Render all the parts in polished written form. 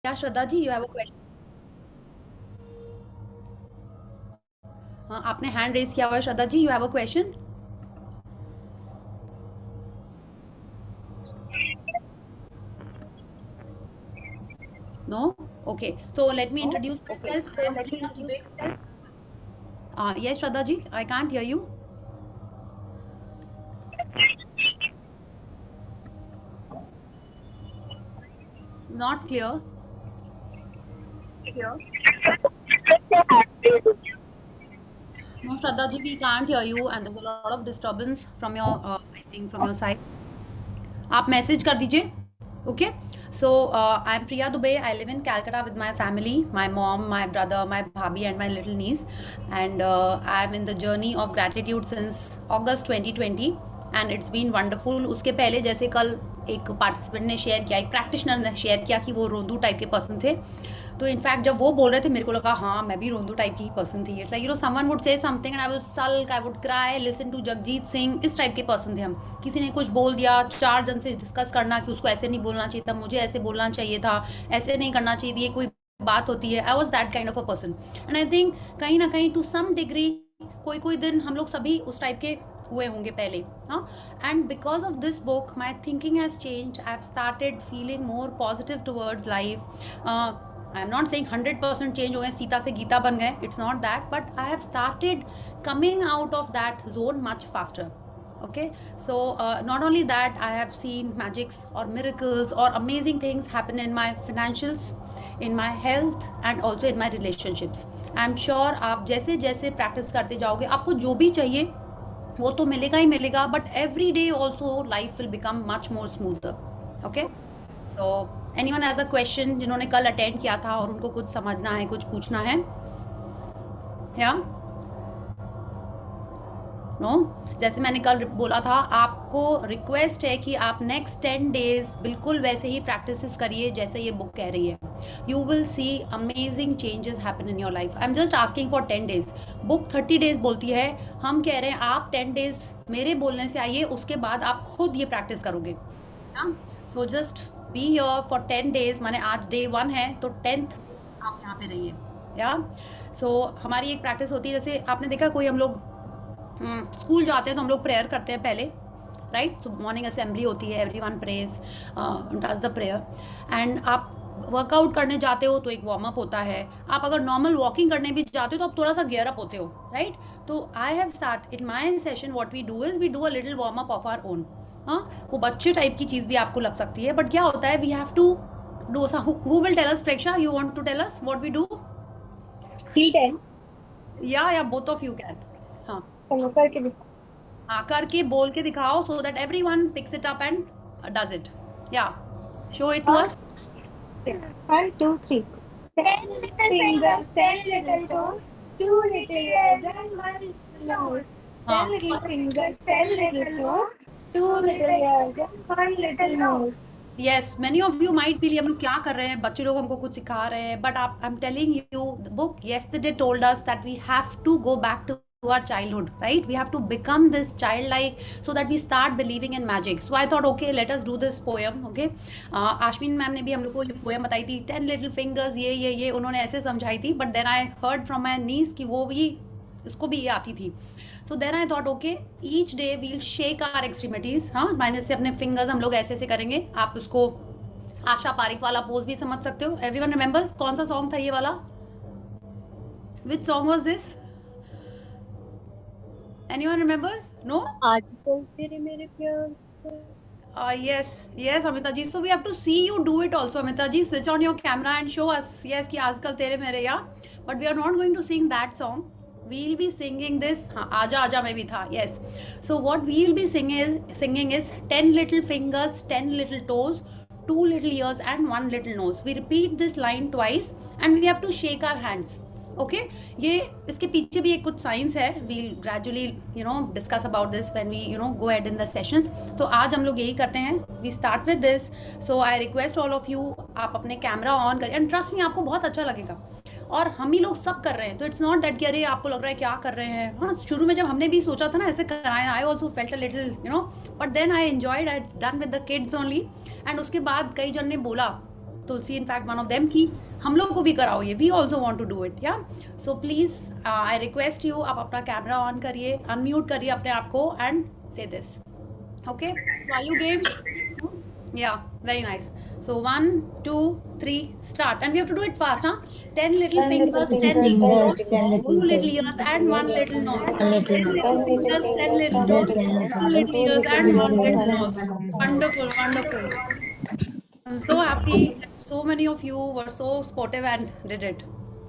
Yeah, Shraddha ji, you have a question? हाँ, आपने hand raise किया हुआ है Shraddha ji, you have a question? No? Okay, so let me introduce myself. I am Priya Dubey. Yes, Shraddha ji, I can't hear you. Not clear. No, Shraddha ji, we can't hear you, and there's a lot of disturbance from your, I think, from your side. आप message कर दीजिए. Okay, so I'm Priya Dubey. I live in Calcutta with my family, my mom, my brother, my bhabhi, and my little niece. And I'm in the journey of gratitude since August 2020, and it's been wonderful. उसके पहले जैसे कल एक participant ने share किया, एक practitioner ने share किया कि वो रोंदू टाइप के पर्सन थे. तो इनफैक्ट जब वो बोल रहे थे मेरे को लगा हाँ मैं भी रोंदू टाइप की ही पर्सन थी. It's like someone would say something and I would sulk, I would cry, listen to Jagjit Singh. इस टाइप के पर्सन थे हम. किसी ने कुछ बोल दिया, चार जन से डिस्कस करना कि उसको ऐसे नहीं बोलना चाहिए था, मुझे ऐसे बोलना चाहिए था, ऐसे नहीं करना चाहिए, ये कोई बात होती है. I was that kind of a person. And I think कहीं ना कहीं टू सम डिग्री कोई कोई दिन हम लोग सभी उस टाइप के हुए होंगे पहले. हाँ, and because of this book my thinking has change. I have started feeling more positive towards life. I am not saying 100% change हो गए, सीता से गीता बन गए, it's not that, but I have started coming out of that zone much faster. Okay, so not only that, I have seen magics or miracles or amazing things happen in my financials, in my health, and also in my relationships. I am sure आप जैसे जैसे practice करते जाओगे आपको जो भी चाहिए वो तो मिलेगा ही मिलेगा, but every day also life will become much more smoother. Okay, so anyone has a question जिन्होंने कल अटेंड किया था और उनको कुछ समझना है, कुछ पूछना है? या नो? जैसे मैंने कल बोला था, आपको रिक्वेस्ट है कि आप नेक्स्ट 10 डेज बिल्कुल वैसे ही प्रैक्टिस करिए जैसे ये बुक कह रही है. You will C amazing changes happen in your life. I am just asking for 10 days. Book 30 days बोलती है, हम कह रहे हैं आप 10 डेज मेरे बोलने से आइए, उसके बाद आप खुद ये प्रैक्टिस करोगे. So just be here for 10 days. माने आज डे 1 है तो 10th आप यहाँ पे रहिए. या सो हमारी एक प्रैक्टिस होती है, जैसे आपने देखा कोई हम लोग स्कूल जाते हैं तो हम लोग प्रेयर करते हैं पहले, राइट? सो मॉर्निंग असेंबली होती है, everyone praise, does the prayer. And आप वर्कआउट करने जाते हो तो एक वार्म अप होता है. आप अगर नॉर्मल वॉकिंग करने भी जाते हो तो आप थोड़ा सा गियर अप होते हो, राइट? तो I have start in my session what we do is we do a little warm up of our own. हाँ, वो बच्चे टाइप की चीज़ भी आपको लग सकती है, बट क्या होता है, we have to do. Who will tell us? Preksha, you want to tell us what we do? He ten या बोथ ऑफ यू कैन. हाँ, करके दिखा. हाँ, करके बोल के दिखाओ so that everyone picks it up and does it. Yeah, show it to us. 1, 2, 3. 10 little fingers, 10 little toes, 2 little ears and 1 little nose. 10 little fingers, 10 little toes, 2 little ears and 1 little nose. Yes, many of you might feel हम लोग क्या कर रहे हैं, बच्चे लोग हमको कुछ सिखा रहे हैं, but I'm telling you, the book yesterday told us that we have to go back to our childhood, right? We have to become this childlike so that we start believing in magic. So I thought, okay, let us do this poem. Okay, Ashwin ma'am ने भी हम लोग को ये poem बताई थी, 10 little fingers, ये उन्होंने ऐसे समझाई थी, but then I heard from my niece कि वो भी उसको भी ये आती थी. So then I thought okay, each day we'll shake our extremities. हाँ, माइनस से अपने फिंगर्स हम लोग ऐसे ऐसे करेंगे. आप उसको आशा पारिक वाला पोज भी समझ सकते हो. एवरीवन रिमेंबर्स कौन सा सॉन्ग था ये वाला? Which song was this? Anyone remembers? No? आजकल तेरे मेरे प्यार. yes Amita ji, so we have to see you do it also. Amita ji, switch on your camera and show us. Yes, कि आजकल तेरे मेरे. या but we are not going to sing that song. We'll be singing this. हाँ, आजा आजा में भी था. Yes, so what we'll be singing is 10 little fingers, 10 little toes, 2 little ears and 1 little nose. We repeat this line twice and we have to shake our hands. Okay, ये इसके पीछे भी एक कुछ साइंस है. We'll gradually discuss about this when we go ahead in the sessions. तो आज हम लोग यही करते हैं. We start with this. So I request all of you, आप अपने कैमरा ऑन करें एंड ट्रस्ट मी, आपको बहुत अच्छा लगेगा. और हम ही लोग सब कर रहे हैं, तो इट्स नॉट दैट कि अरे आपको लग रहा है क्या कर रहे हैं. हाँ, शुरू में जब हमने भी सोचा था ना ऐसे कराएं, I also felt a little but then I enjoyed. I done with the kids only. And उसके बाद कई जन ने बोला Tulsi in fact one of them, कि हम लोग को भी कराओ ये, we also want to do it. Yeah so please I request you, आप अपना कैमरा ऑन करिए, अनम्यूट करिए अपने आप को and say this. Okay, so are you game? Yeah, very nice. So 1 2 3 start, and we have to do it fast, huh? 10 little fingers, 10 little toes, 2 little ears and 1 little nose. 10 little fingers, 10 little toes, 2 little ears and 1 little nose. Wonderful, wonderful. I'm so happy that so many of you were so sportive and did it.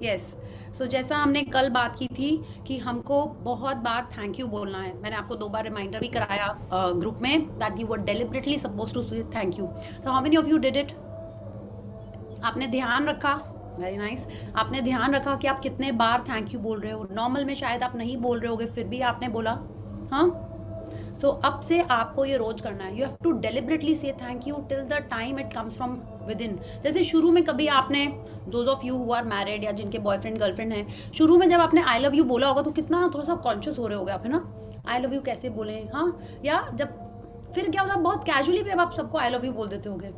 Yes. So जैसा हमने कल बात की थी कि हमको बहुत बार thank you बोलना है, मैंने आपको 2 बार रिमाइंडर भी कराया ग्रुप में that you were deliberately suppose to say thank you. तो how many of you did it? आपने ध्यान रखा? Very nice. आपने ध्यान रखा कि आप कितने बार थैंक यू बोल रहे हो। नॉर्मल में शायद आप नहीं बोल रहे होगे, फिर भी आपने बोला। हाँ, सो अब से आपको ये रोज करना है। You have to deliberately say thank you till the time it comes from within. जैसे शुरू में कभी आपने, those of you who are married या जिनके बॉयफ्रेंड गर्लफ्रेंड हैं, शुरू में जब आपने आई लव यू बोला होगा तो कितना थोड़ा सा कॉन्शियस हो रहे होगे आप, है ना? आई लव यू कैसे बोले, हाँ? या जब फिर क्या होता है, बहुत कैजुअली भी अब आप सबको आई लव यू बोल देते होगे।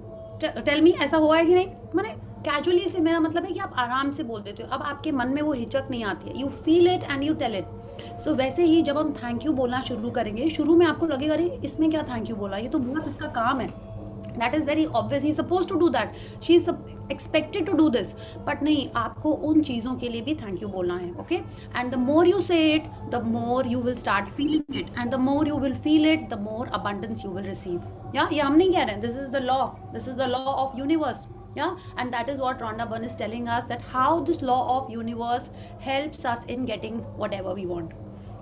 टेल मी, ऐसा हुआ है कि नहीं? मैंने कैजुअली से मेरा मतलब है कि आप आराम से बोल देते हो, अब आपके मन में वो हिचक नहीं आती है, you feel it and you tell it. So वैसे ही जब हम थैंक यू बोलना शुरू करेंगे, शुरू में आपको लगेगा अरे इसमें क्या थैंक यू बोला, ये तो बहुत इसका काम है, that is very obvious, he suppose to do that, she is expected to do this, but नहीं, आपको उन चीज़ों के लिए भी थैंक यू बोलना है। Okay, and the more you say it the more you will start feeling it, and the more you will feel it the more abundance you will receive. Yeah ये हम नहीं कह रहे हैं, this is the law, this is the law of universe. Yeah, and that is what Rhonda Byrne is telling us, that how this law of universe helps us in getting whatever we want.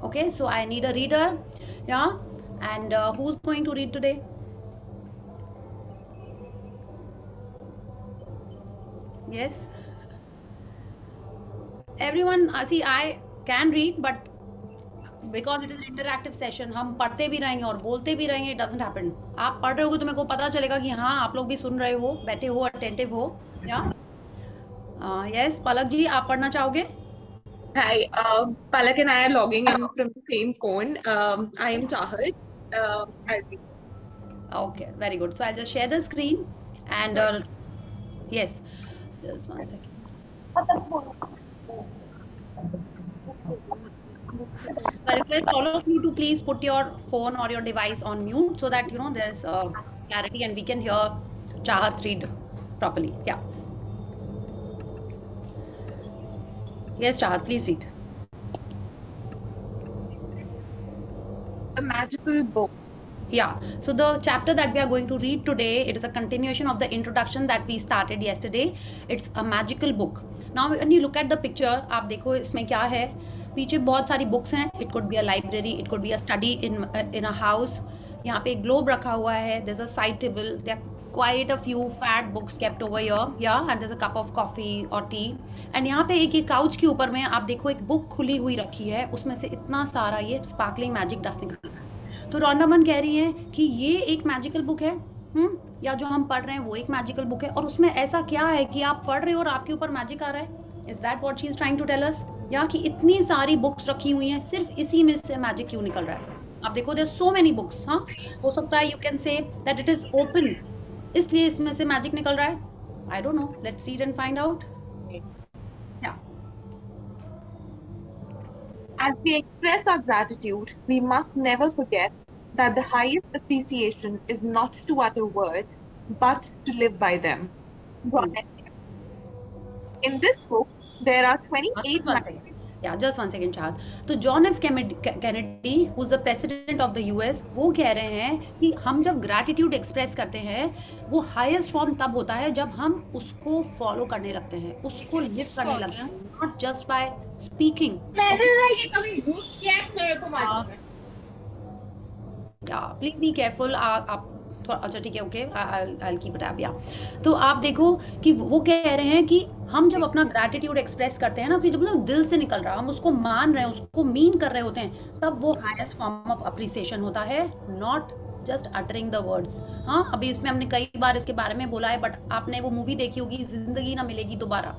Okay, so I need a reader. Yeah, and who's going to read today? Yes, everyone. See, I can read, but because it is interactive session, हम पढ़ते भी रहेंगे और बोलते भी रहेंगे, it doesn't happen. आप पढ़ रहे होगे तो मेरे को पता चलेगा कि हाँ आप लोग भी सुन रहे हो, बैठे हो, अटेंटिव हो। या यस, पलक जी आप पढ़ना चाहोगे? Hi, Palak and I are logging in from the same phone. I am Chahat. I'll be. Okay, very good. So I'll just share the screen and yes, just one second. I request all of you to please put your phone or your device on mute so that you know there's clarity and we can hear Chahat read properly. Yeah. Yes, Chahat, please read. A magical book. Yeah, so the chapter that we are going to read today, it is a continuation of the introduction that we started yesterday. It's a magical book. Now when you look at the picture, आप देखो इसमें क्या है, पीछे बहुत सारी books हैं, it could be a library, it could be a study in a house. यहाँ पे एक ग्लोब रखा हुआ है, there is a side table, there quite a few fat books kept over here, yeah and there is a cup of coffee और tea. And यहाँ पे एक काउच के ऊपर में आप देखो एक बुक खुली हुई रखी है, उसमें से इतना सारा ये स्पार्कलिंग मैजिक डस्ट निकल रहा है। तो रॉन्डा बर्न कह रही है कि ये एक मैजिकल बुक है, या जो हम पढ़ रहे हैं वो एक मैजिकल बुक है, और उसमें ऐसा क्या है कि आप पढ़ रहे हो और आपके ऊपर मैजिक आ रहा है? Is that what she is trying to tell us? या कि इतनी सारी बुक्स रखी हुई हैं, सिर्फ इसी में से मैजिक क्यों निकल रहा है? आप देखो देयर सो मेनी बुक्स। हाँ, हो सकता है you can say that it is open, इसलिए इसमें से मैजिक निकल रहा है। I don't know, let's read and find out. As we express our gratitude, we must never forget that the highest appreciation is not to utter words, but to live by them. In this book, there are 28 magic. Yeah, just one second, Chahat. तो John F Kennedy, who is the president of the US, वो कह रहे हैं कि हम जब gratitude express करते हैं, वो हाईएस्ट फॉर्म तब होता है जब हम उसको फॉलो करने लगते हैं, उसको लिव करने लगते हैं, not just by speaking. Please be careful. आप अच्छा ठीक है, okay, I keep it up. या तो आप देखो कि वो कह रहे हैं कि हम जब अपना ग्रैटिट्यूड एक्सप्रेस करते हैं ना, कि जब मतलब दिल से निकल रहा, हम उसको मान रहे हैं, उसको मीन कर रहे होते हैं, तब वो हाईएस्ट फॉर्म ऑफ अप्रिसिएशन होता है, not just uttering the words. हाँ, अभी इसमें हमने कई बार इसके बारे में बोला है, बट आपने वो मूवी देखी होगी, जिंदगी ना मिलेगी दोबारा,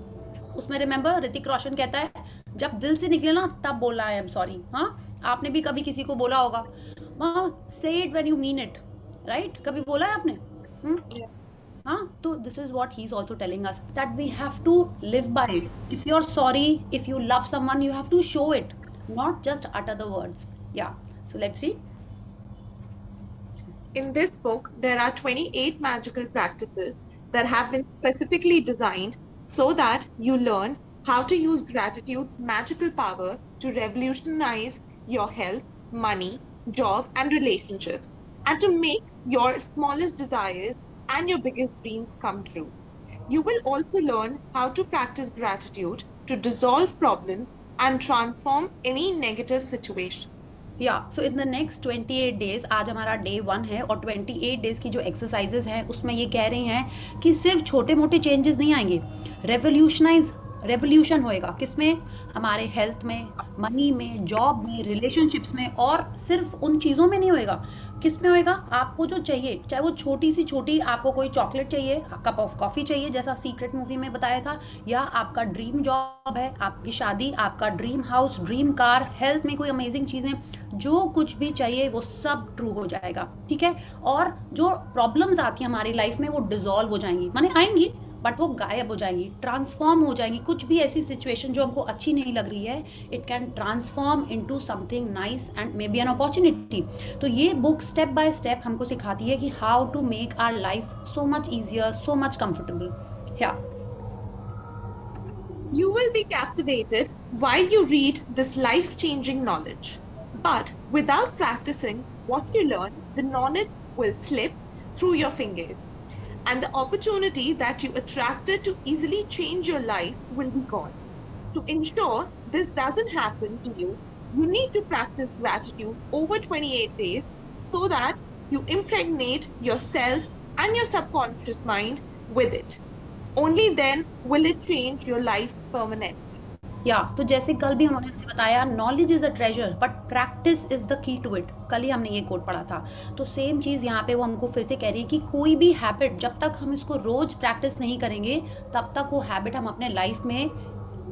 उसमें रिमेंबर ऋतिक रोशन कहता है जब दिल से निकले ना तब बोला आई एम सॉरी। हाँ, आपने भी कभी किसी को बोला होगा, हाँ, से it when you mean it, right? कभी बोला है आपने? तो this is what he's also telling us, that we have to live by it. If you're sorry, if you love someone, you have to show it, not just utter the words. Yeah, so let's see. In this book, there are 28 magical practices that have been specifically designed so that you learn how to use gratitude's magical power to revolutionize your health, money, job, and relationships, and to make your smallest desires and your biggest dreams come true. You will also learn how to practice gratitude to dissolve problems and transform any negative situation. So in the next 28 days, आज हमारा day 1 है और 28 days की जो exercises हैं उसमें ये कह रही हैं कि सिर्फ छोटे मोटे चेंजेस नहीं आएंगे, रेवोल्यूशन होएगा। किसमें? हमारे हेल्थ में, मनी में, जॉब में, रिलेशनशिप्स में, और सिर्फ उन चीज़ों में नहीं होएगा। किस में होएगा? आपको जो चाहिए, चाहे वो छोटी सी छोटी, आपको कोई चॉकलेट चाहिए, कप ऑफ कॉफ़ी चाहिए जैसा सीक्रेट मूवी में बताया था, या आपका ड्रीम जॉब है, आपकी शादी, आपका dream house, dream car, health में कोई अमेजिंग चीज़ें, जो कुछ भी चाहिए वो सब ट्रू हो जाएगा, ठीक है। और जो प्रॉब्लम्स आती हैं हमारी लाइफ में वो डिजॉल्व हो जाएंगी, माने आएंगी बट वो गायब हो जाएंगी, ट्रांसफॉर्म हो जाएंगी। कुछ भी ऐसी सिचुएशन जो हमको अच्छी नहीं लग रही है, it can transform into something nice and may be an opportunity. तो ये बुक स्टेप बाय स्टेप हमको सिखाती है कि how to make our life so much easier, so much comfortable. या You will be captivated while you read this life-changing knowledge. But without practicing what you learn, the knowledge will slip through your fingers. And the opportunity that you attracted to easily change your life will be gone. To ensure this doesn't happen to you, you need to practice gratitude over 28 days so that you impregnate yourself and your subconscious mind with it. Only then will it change your life permanently. तो जैसे कल भी उन्होंने मुझे बताया, knowledge is a treasure but practice is the key to it. कल ही हमने ये कोट पढ़ा था। तो सेम चीज़ यहाँ पे वो हमको फिर से कह रही है कि कोई भी हैबिट जब तक हम इसको रोज प्रैक्टिस नहीं करेंगे तब तक वो हैबिट हम अपने लाइफ में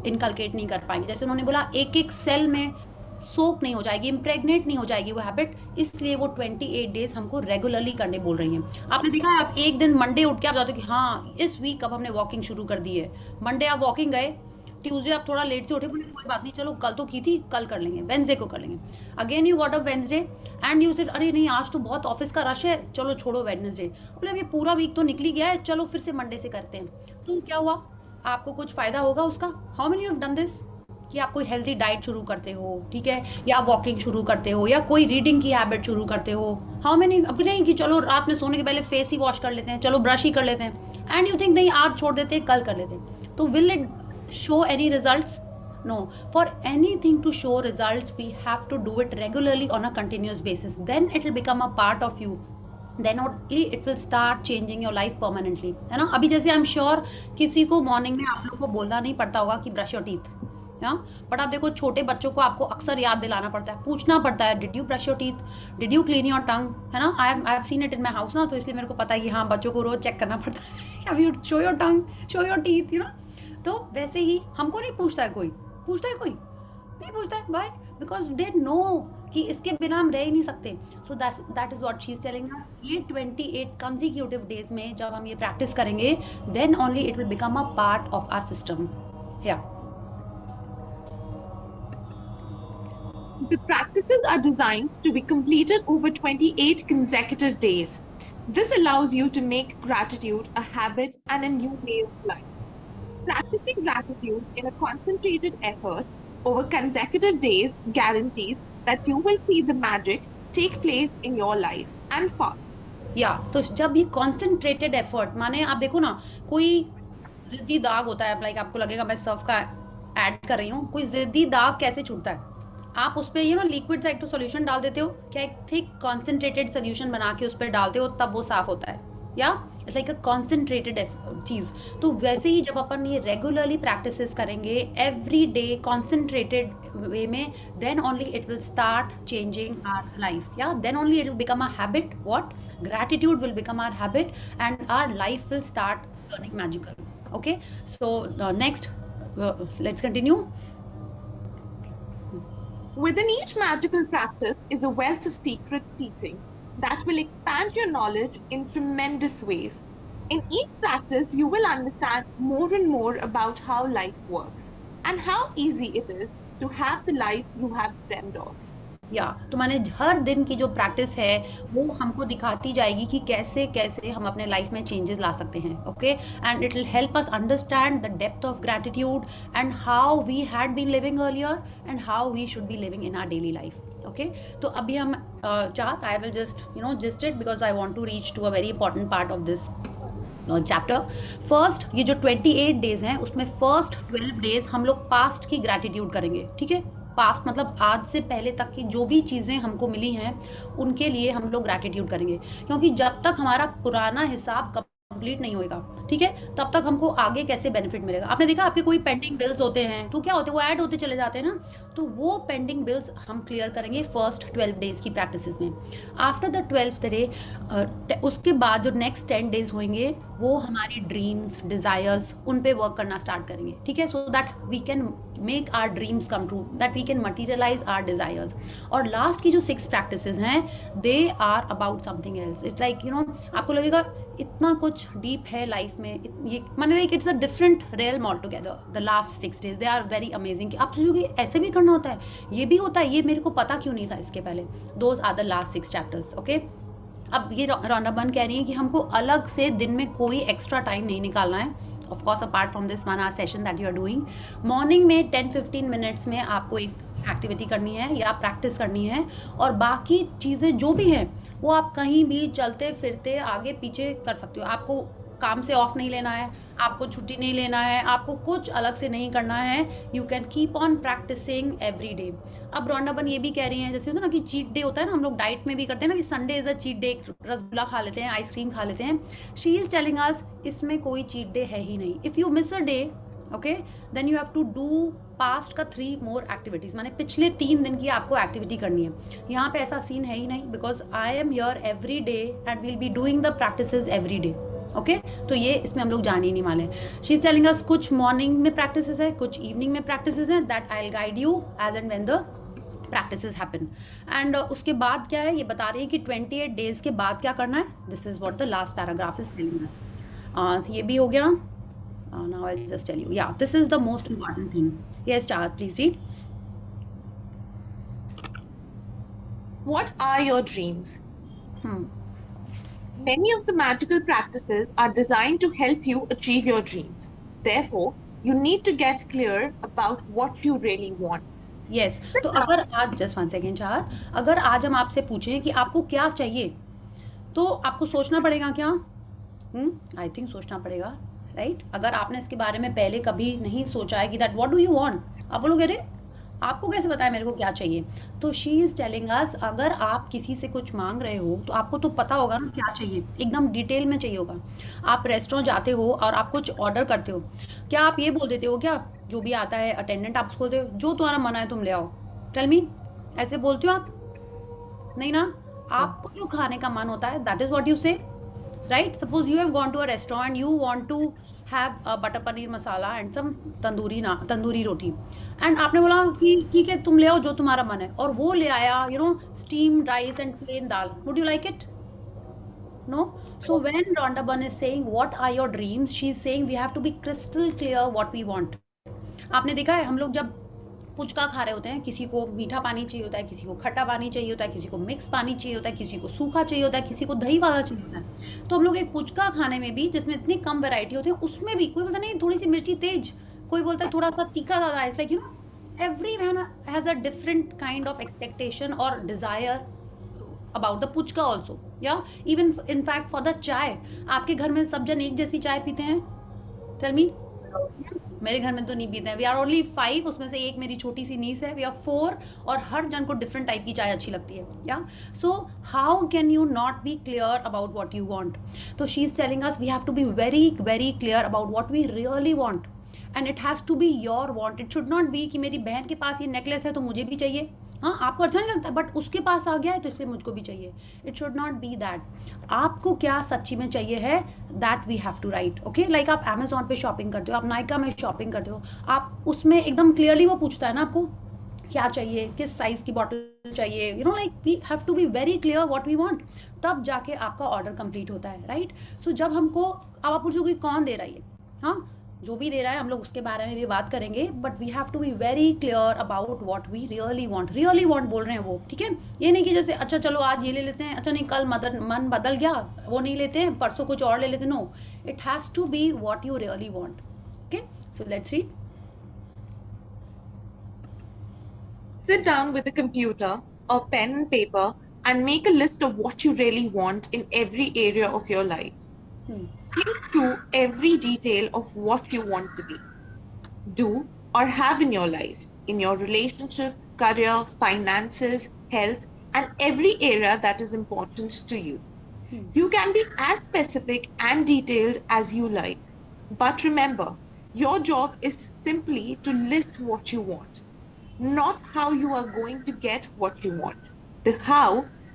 इनकलकेट नहीं कर पाएंगे। जैसे उन्होंने बोला, एक एक सेल में सोक नहीं हो जाएगी, इम्प्रेगनेट नहीं हो जाएगी वो हैबिट, इसलिए वो 28 डेज हमको रेगुलरली करने बोल रही हैं। आपने देखा है, आप एक दिन मंडे उठ के आप जाते हो कि हाँ इस वीक अब हमने वॉकिंग शुरू कर दी है। मंडे आप वॉकिंग गए, ट्यूसडे आप थोड़ा लेट से उठे, बोले कोई बात नहीं चलो कल तो की थी, कल कर लेंगे, वेंसडे को कर लेंगे। Again you got up Wednesday and you said अरे नहीं आज तो बहुत ऑफिस का रश है, चलो छोड़ो वेडनेसडे। बोले अब ये पूरा वीक तो निकल ही गया है, चलो फिर से मंडे से करते हैं। तो क्या हुआ? आपको कुछ फायदा होगा उसका? How many you have done this? कि आप कोई हेल्थी डाइट शुरू करते हो, ठीक है, या वॉकिंग शुरू करते हो, या कोई रीडिंग की हैबिट शुरू करते हो। How many? अब नहीं कि चलो रात में सोने के पहले फेस ही वॉश कर लेते हैं, चलो ब्रश ही कर लेते हैं, एंड यू थिंक नहीं आज छोड़ देते हैं, कल कर लेते हैं। तो will it show any results? No. For anything to show results, we have to do it regularly on a continuous basis. Then it will become a part of you. Then only it will start changing your life permanently. है ना? अभी जैसे I'm sure किसी को morning में आप लोग को बोलना नहीं पड़ता होगा कि ब्रश योर टीथ, हाँ, बट आप देखो छोटे बच्चों को आपको अक्सर याद दिलाना पड़ता है, पूछना पड़ता है, did you brush your teeth, did you clean your tongue, है ना? आई have seen it in my house ना, तो इसलिए मेरे को पता है कि हाँ बच्चों को रोज चेक करना पड़ता है, have you show your tongue, show your teeth, you know. तो वैसे ही हमको नहीं पूछता है कोई, पूछता है कोई नहीं पूछता है, बाय बिकॉज दे नो कि इसके बिना हम रह ही नहीं सकते। So that is what she is telling us. ये 28 कंसेक्यूटिव डेज में जब हम ये प्रैक्टिस करेंगे, then only it will become a part of our system. या The practices are designed to be completed over 28 consecutive days. This allows you to make gratitude a habit and a new way of life. Practicing gratitude in a concentrated effort over consecutive days guarantees that you will see the magic take place in your life and fast. तो जब ये concentrated effort, माने आप देखो ना, कोई जिद्दी दाग होता है, लाइक आपको लगेगा मैं सर्फ का ऐड कर रही हूँ, कोई जिद्दी दाग कैसे छूटता है? आप उस पर लिक्विड सा एक तो सोल्यूशन डाल देते हो, क्या एक थिक कॉन्सेंट्रेटेड सोल्यूशन बना के उस पर डालते हो, तब वो साफ होता है। Yeah it's like a concentrated चीज़। तो वैसे ही जब अपन ये रेगुलरली प्रैक्टिसेस करेंगे एवरी डे कॉन्सेंट्रेटेड वे में, then only it will start changing our life. Yeah then only it will become a habit. What? Gratitude will become our habit and our life will start turning magical. Okay, so next let's continue. Within each magical practice is a wealth of secret teaching that will expand your knowledge in tremendous ways. In each practice, you will understand more and more about how life works and how easy it is to have the life you have dreamed of. या तो मैंने हर दिन की जो practice है वो हमको दिखाती जाएगी कि कैसे कैसे हम अपने लाइफ में चेंजेस ला सकते हैं, okay, and it will help us understand the depth of gratitude and how we had been living earlier and how we should be living in our daily life, okay. तो अभी हम चाहत I will just just it because I want to reach to a very important part of this chapter. First ये जो 28 days हैं उसमें first 12 days हम लोग पास्ट की ग्रैटिट्यूड करेंगे, ठीक है। पास्ट मतलब आज से पहले तक की जो भी चीज़ें हमको मिली हैं उनके लिए हम लोग ग्रैटिट्यूड करेंगे, क्योंकि जब तक हमारा पुराना हिसाब कंप्लीट नहीं होएगा, ठीक है, तब तक हमको आगे कैसे बेनिफिट मिलेगा। आपने देखा आपके कोई पेंडिंग बिल्स होते हैं तो क्या होते हैं, वो ऐड होते चले जाते हैं ना, तो वो पेंडिंग बिल्स हम क्लियर करेंगे फर्स्ट 12 डेज की प्रैक्टिसेस में। आफ्टर द 12th डे उसके बाद जो नेक्स्ट 10 डेज होंगे वो हमारी ड्रीम्स डिज़ायर्स उन पे वर्क करना स्टार्ट करेंगे, ठीक है, so that we can make our dreams come true, that we can materialize our desires. और लास्ट की जो 6 प्रैक्टिसेस हैं they are about something else. It's like आपको लगेगा इतना कुछ डीप है लाइफ में, ये माने like it's a different realm all together. The last 6 days they are very amazing. कि आप सोचोगे ऐसे भी करना होता है, ये भी होता है, ये मेरे को पता क्यों नहीं था इसके पहले। Those are the last 6 chapters, okay. अब ये रौंडा बन कह रही है कि हमको अलग से दिन में कोई एक्स्ट्रा टाइम नहीं निकालना है, of course apart from this 1 hour session that you are doing. Morning में 10-15 मिनट्स में आपको एक एक्टिविटी करनी है या प्रैक्टिस करनी है, और बाकी चीज़ें जो भी हैं वो आप कहीं भी चलते फिरते आगे पीछे कर सकते हो। आपको काम से ऑफ नहीं लेना है, आपको छुट्टी नहीं लेना है, आपको कुछ अलग से नहीं करना है। You can keep on practicing every day. अब रौंडाबन ये भी कह रही हैं, जैसे होता है ना कि चीट डे होता है ना, हम लोग डाइट में भी करते हैं ना कि Sunday is a cheat day, rasgulla खा लेते हैं, आइसक्रीम खा लेते हैं। शी इज़ टेलिंग अस इसमें कोई चीट डे है ही नहीं। If you miss a day, okay, then you have to do past का 3 more एक्टिविटीज़, माने पिछले 3 दिन की आपको एक्टिविटी करनी है। यहाँ पे ऐसा सीन है ही नहीं, because I am here every day and will be doing the practices every day, okay. तो ये इसमें हम लोग जान ही नहीं वाले। शी इज टेलिंग अस कुछ मॉर्निंग में प्रैक्टिसेस है, कुछ इवनिंग में प्रैक्टिसेस हैं, that I will guide you as and when the practices happen. And उसके बाद क्या है ये बता रही है कि 28 डेज के बाद क्या करना है। This is what the last paragraph is telling us. ये भी हो गया। Now I just tell you, yeah this is the most important thing. Yes chart, please read. What are your dreams? Many of the magical practices are designed to help you achieve your dreams. Therefore, you need to get clear about what you really want. Yes तो अगर आज just 1 second चाहत, अगर आज हम आपसे पूछें कि आपको क्या चाहिए, तो आपको सोचना पड़ेगा क्या? आई थिंक सोचना पड़ेगा, राइट? अगर आपने इसके बारे में पहले कभी नहीं सोचा है कि that what do you want, आप बोलोगे अरे आपको कैसे पता है मेरे को क्या चाहिए। तो शी इज़ टेलिंग अस अगर आप किसी से कुछ मांग रहे हो तो आपको तो पता होगा ना क्या चाहिए, एकदम डिटेल में चाहिए होगा। आप रेस्टोरेंट जाते हो और आप कुछ ऑर्डर करते हो, क्या आप ये बोल देते हो क्या, जो भी आता है अटेंडेंट आप उसको बोलते हो जो तुम्हारा मन है तुम ले आओ, टेल मी, ऐसे बोलते हो आप? नहीं ना, आपको जो खाने का मन होता है that is what you say, right? Suppose you have gone to a restaurant, you want to have a butter paneer masala and some tandoori roti, and आपने बोला कि ठीक है तुम ले आओ जो तुम्हारा मन है, और वो ले आया steamed rice and plain dal, would you like it? No. So when Rhonda Byrne is saying what are your dreams, she is saying we have to be crystal clear what we want. आपने देखा है हम लोग जब पुचका खा रहे होते हैं, किसी को मीठा पानी चाहिए होता है, किसी को खट्टा पानी चाहिए होता है, किसी को मिक्स पानी चाहिए होता है, किसी को सूखा चाहिए होता है, किसी को दही वाला चाहिए होता है। तो हम लोग एक पुचका खाने में भी जिसमें इतनी कम वैरायटी होती है, उसमें भी कोई बोलता नहीं थोड़ी सी मिर्ची तेज, कोई बोलता है थोड़ा सा तीखा ज़्यादा है। It's like everyone has a different kind of expectation or desire about the puchka also, yeah, even in fact for the chai, आपके घर में सब जन एक जैसी चाय पीते हैं? Tell me. मेरे घर में तो नहीं पीते हैं। वी आर ओनली 5, उसमें से एक मेरी छोटी सी नीस है, वी आर 4, और हर जन को डिफरेंट टाइप की चाय अच्छी लगती है, yeah so how can you not be clear about what you want? तो she is telling us we have to be very very clear about what we really want, and it has to be your want. It should not be कि मेरी बहन के पास ये necklace है तो मुझे भी चाहिए, हाँ आपको अच्छा नहीं लगता बट उसके पास आ गया है तो इसलिए मुझको भी चाहिए। It should not be that. आपको क्या सच्ची में चाहिए है, that we have to write, okay. Like आप अमेजोन पे शॉपिंग करते हो, आप नायका में शॉपिंग करते हो, आप उसमें एकदम क्लियरली वो पूछता है ना आपको क्या चाहिए, किस साइज की बॉटल चाहिए, you know like we have to be very clear what we want, तब जाके आपका ऑर्डर कंप्लीट होता है, राइट? सो जब हमको, अब आप पूछोगे कौन दे रहा है ये, हाँ, जो भी दे रहा है हम लोग उसके बारे में भी बात करेंगे, but we have to be very clear about what we really want बोल रहे हैं वो, ठीक है? ये नहीं कि जैसे अच्छा चलो आज ये ले लेते हैं, अच्छा नहीं कल मन बदल गया, वो नहीं लेते हैं, परसों कुछ और ले लेते हैं, no, it has to be what you really want, okay? So let's read. Sit down with a computer or pen and paper and make a list of what you really want in every area of your life. Think through every detail of what you want to be, do, or have in your life, in your relationship, career, finances, health, and every area that is important to you. You can be as specific and detailed as you like, but remember, your job is simply to list what you want, not how you are going to get what you want. The how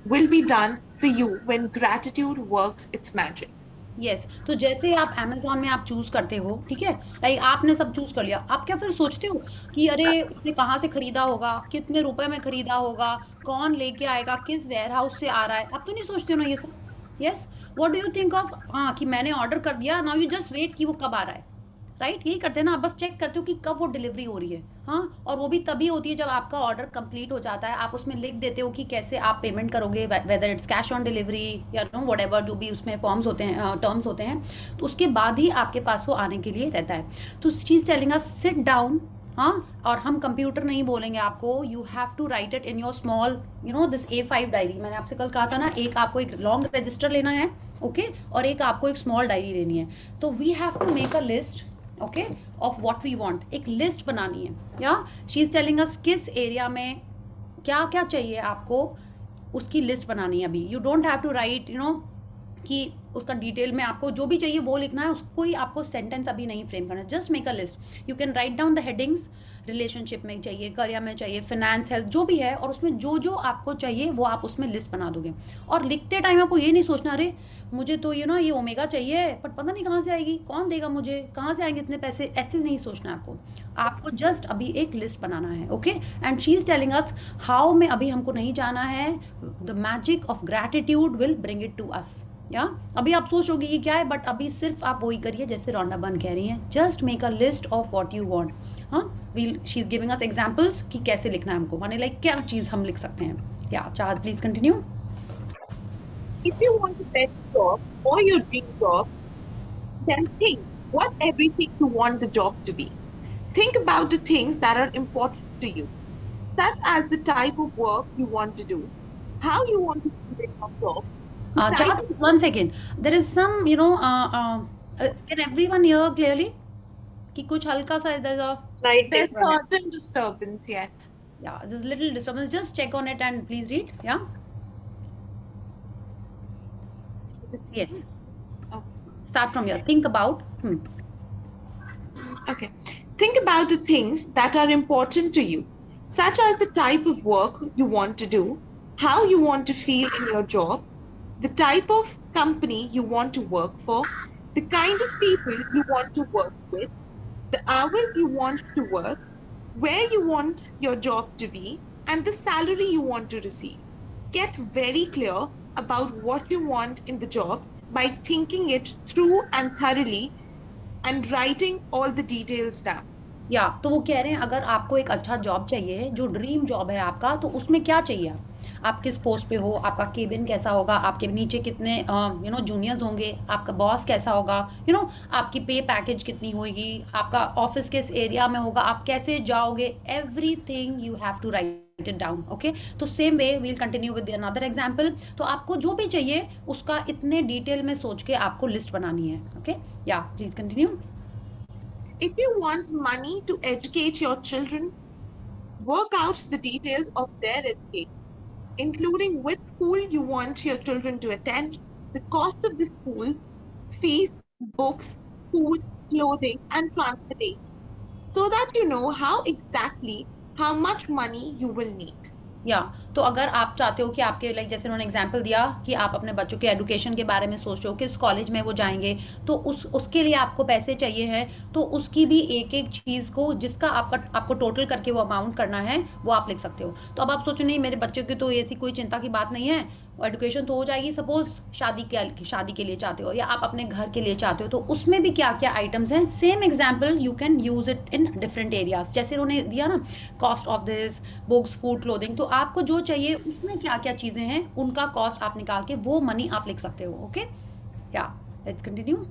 will be done for you when gratitude works its magic. Yes, तो जैसे आप Amazon में आप choose करते हो, ठीक है? Like आपने सब चूज़ कर लिया, आप क्या फिर सोचते हो कि अरे उसने कहाँ से खरीदा होगा, कितने रुपए में खरीदा होगा, कौन लेके आएगा, किस वेयरहाउस से आ रहा है, आप तो नहीं सोचते हो ना ये सब? Yes, what do you think of, हाँ, कि मैंने ऑर्डर कर दिया, नाउ यू जस्ट वेट कि वो कब आ रहा है, राइट? यही करते हैं ना, आप बस चेक करते हो कि कब वो डिलीवरी हो रही है, हाँ? और वो भी तभी होती है जब आपका ऑर्डर कंप्लीट हो जाता है, आप उसमें लिख देते हो कि कैसे आप पेमेंट करोगे, whether it's cash on delivery या नो व्हाटएवर, जो भी उसमें फॉर्म्स होते हैं, टर्म्स होते हैं, तो उसके बाद ही आपके पास वो आने के लिए रहता है. तो she is telling us sit down, हाँ, और हम कंप्यूटर नहीं बोलेंगे आपको, you have to write it in your small, you know this A5 diary. मैंने आपसे कल कहा था ना, एक आपको एक लॉन्ग रजिस्टर लेना है, ओके, और एक आपको एक स्मॉल डायरी लेनी है. तो we have to make a list, okay, of what we want, एक लिस्ट बनानी है. या शी इज टेलिंग अस किस एरिया में क्या क्या चाहिए आपको, उसकी लिस्ट बनानी है. अभी you don't have to write, you know, कि उसका डिटेल में आपको जो भी चाहिए वो लिखना है, उसको ही आपको सेंटेंस अभी नहीं फ्रेम करना है. Just make a list, you can write down the headings, relationship में चाहिए, करियर में चाहिए, फिनेंस, हेल्थ, जो भी है, और उसमें जो जो आपको चाहिए वो आप उसमें लिस्ट बना दोगे. और लिखते टाइम आपको ये नहीं सोचना अरे मुझे तो ये ना ये ओमेगा चाहिए बट पता नहीं कहाँ से आएगी, कौन देगा मुझे, कहाँ से आएंगे इतने पैसे, ऐसे नहीं सोचना आपको. आपको जस्ट अभी एक लिस्ट बनाना है, okay? And she is telling us how में अभी हमको नहीं जाना है, the magic of gratitude will bring it to us. या अभी आप सोचोगे ये क्या है, बट अभी सिर्फ आप वही करिए जैसे रोंडा बन कह रही हैं, just make a list of what you want. हाँ, we she is giving us examples कि कैसे लिखना है हमको, माने लाइक क्या चीज़ हम लिख सकते हैं. या चाहत please continue. If you want a better job or your dream job, then think what everything you want the job to be. Think about the things that are important to you, such as the type of work you want to do, how you want to do your job. Just 1 second. There is some, you know, can everyone hear clearly? कि कुछ हल्का सा there's a There's certain disturbance, yes. yeah, there's little disturbance. Just check on it and please read. Yeah. Yes. Oh. Start from here. Think about. Okay. Think about the things that are important to you, such as the type of work you want to do, how you want to feel in your job, the type of company you want to work for, the kind of people you want to work with, the hours you want to work, where you want your job to be, and the salary you want to receive. Get very clear about what you want in the job by thinking it through and thoroughly and writing all the details down. या तो वो कह रहे हैं अगर आपको एक अच्छा जॉब चाहिए, जो ड्रीम जॉब है आपका, तो उसमें क्या चाहिए आप किस पोस्ट पे हो, आपका केबिन कैसा होगा, आपके नीचे कितने यू नो जूनियर्स होंगे, आपका बॉस कैसा होगा, यू नो आपकी पे पैकेज कितनी होगी, आपका ऑफिस किस एरिया में होगा, आप कैसे जाओगे, everything you have to write it down. Okay, तो same way we'll continue with another example. तो आपको जो भी चाहिए उसका इतने डिटेल में सोच के आपको लिस्ट बनानी है. ओके, या please continue. If you want money to educate your children, work out the details of their education, including which school you want your children to attend, the cost of the school, fees, books, food, clothing, and transportation, so that you know how exactly how much money you will need. या तो अगर आप चाहते हो कि आपके like जैसे उन्होंने एग्जांपल दिया कि आप अपने बच्चों के एजुकेशन के बारे में सोच रहे हो किस कॉलेज में वो जाएंगे, तो उसके लिए आपको पैसे चाहिए हैं, तो उसकी भी एक एक चीज़ को जिसका आपको टोटल करके वो अमाउंट करना है वो आप लिख सकते हो। तो अब आप सोचो नहीं मेरे बच्चों की तो ऐसी कोई चिंता की बात नहीं है, एडुकेशन तो हो जाएगी। सपोज शादी के लिए चाहते हो या आप अपने घर के लिए चाहते हो, तो उसमें भी क्या क्या आइटम्स हैं। Same example you can use it in different areas, जैसे उन्होंने दिया ना cost of this books food clothing, तो आपको जो चाहिए उसमें क्या क्या चीज़ें हैं उनका कॉस्ट आप निकाल के वो मनी आप लिख सकते हो। ओके, या let's continue.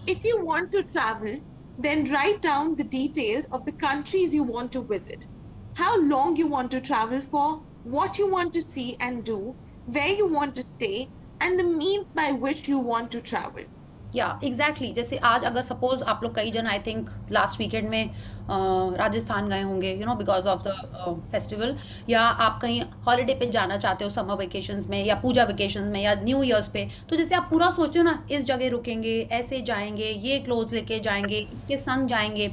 If you want to travel, then write down the details of the countries you want to visit, how long you want to travel for, what you want to see and do, where you want to stay, and the means by which you want to travel. या exactly जैसे आज अगर suppose आप लोग कई जन I think last weekend में राजस्थान गए होंगे बिकॉज ऑफ द फेस्टिवल, या आप कहीं हॉलीडे पे जाना चाहते हो समर वेकेशंस में या पूजा वेकेशंस में या न्यू ईयर्स पे, तो जैसे आप पूरा सोचते हो ना इस जगह रुकेंगे, ऐसे जाएंगे, ये क्लोथ लेके जाएंगे, इसके संग जाएंगे,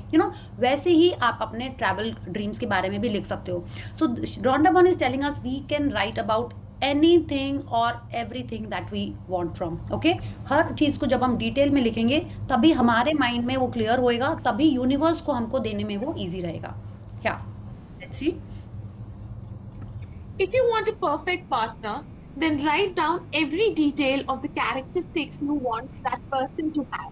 वैसे ही आप अपने ट्रैवल ड्रीम्स के बारे में भी लिख सकते हो। So Rhonda Byrne is telling us we can write about anything or everything that we want from, okay? हर चीज को जब हम डिटेल में लिखेंगे तभी हमारे माइंड में वो क्लियर होएगा, तभी यूनिवर्स को हमको देने में वो इजी रहेगा। क्या let's see. If you want a perfect partner, then write down every detail of the characteristics you want that person to have.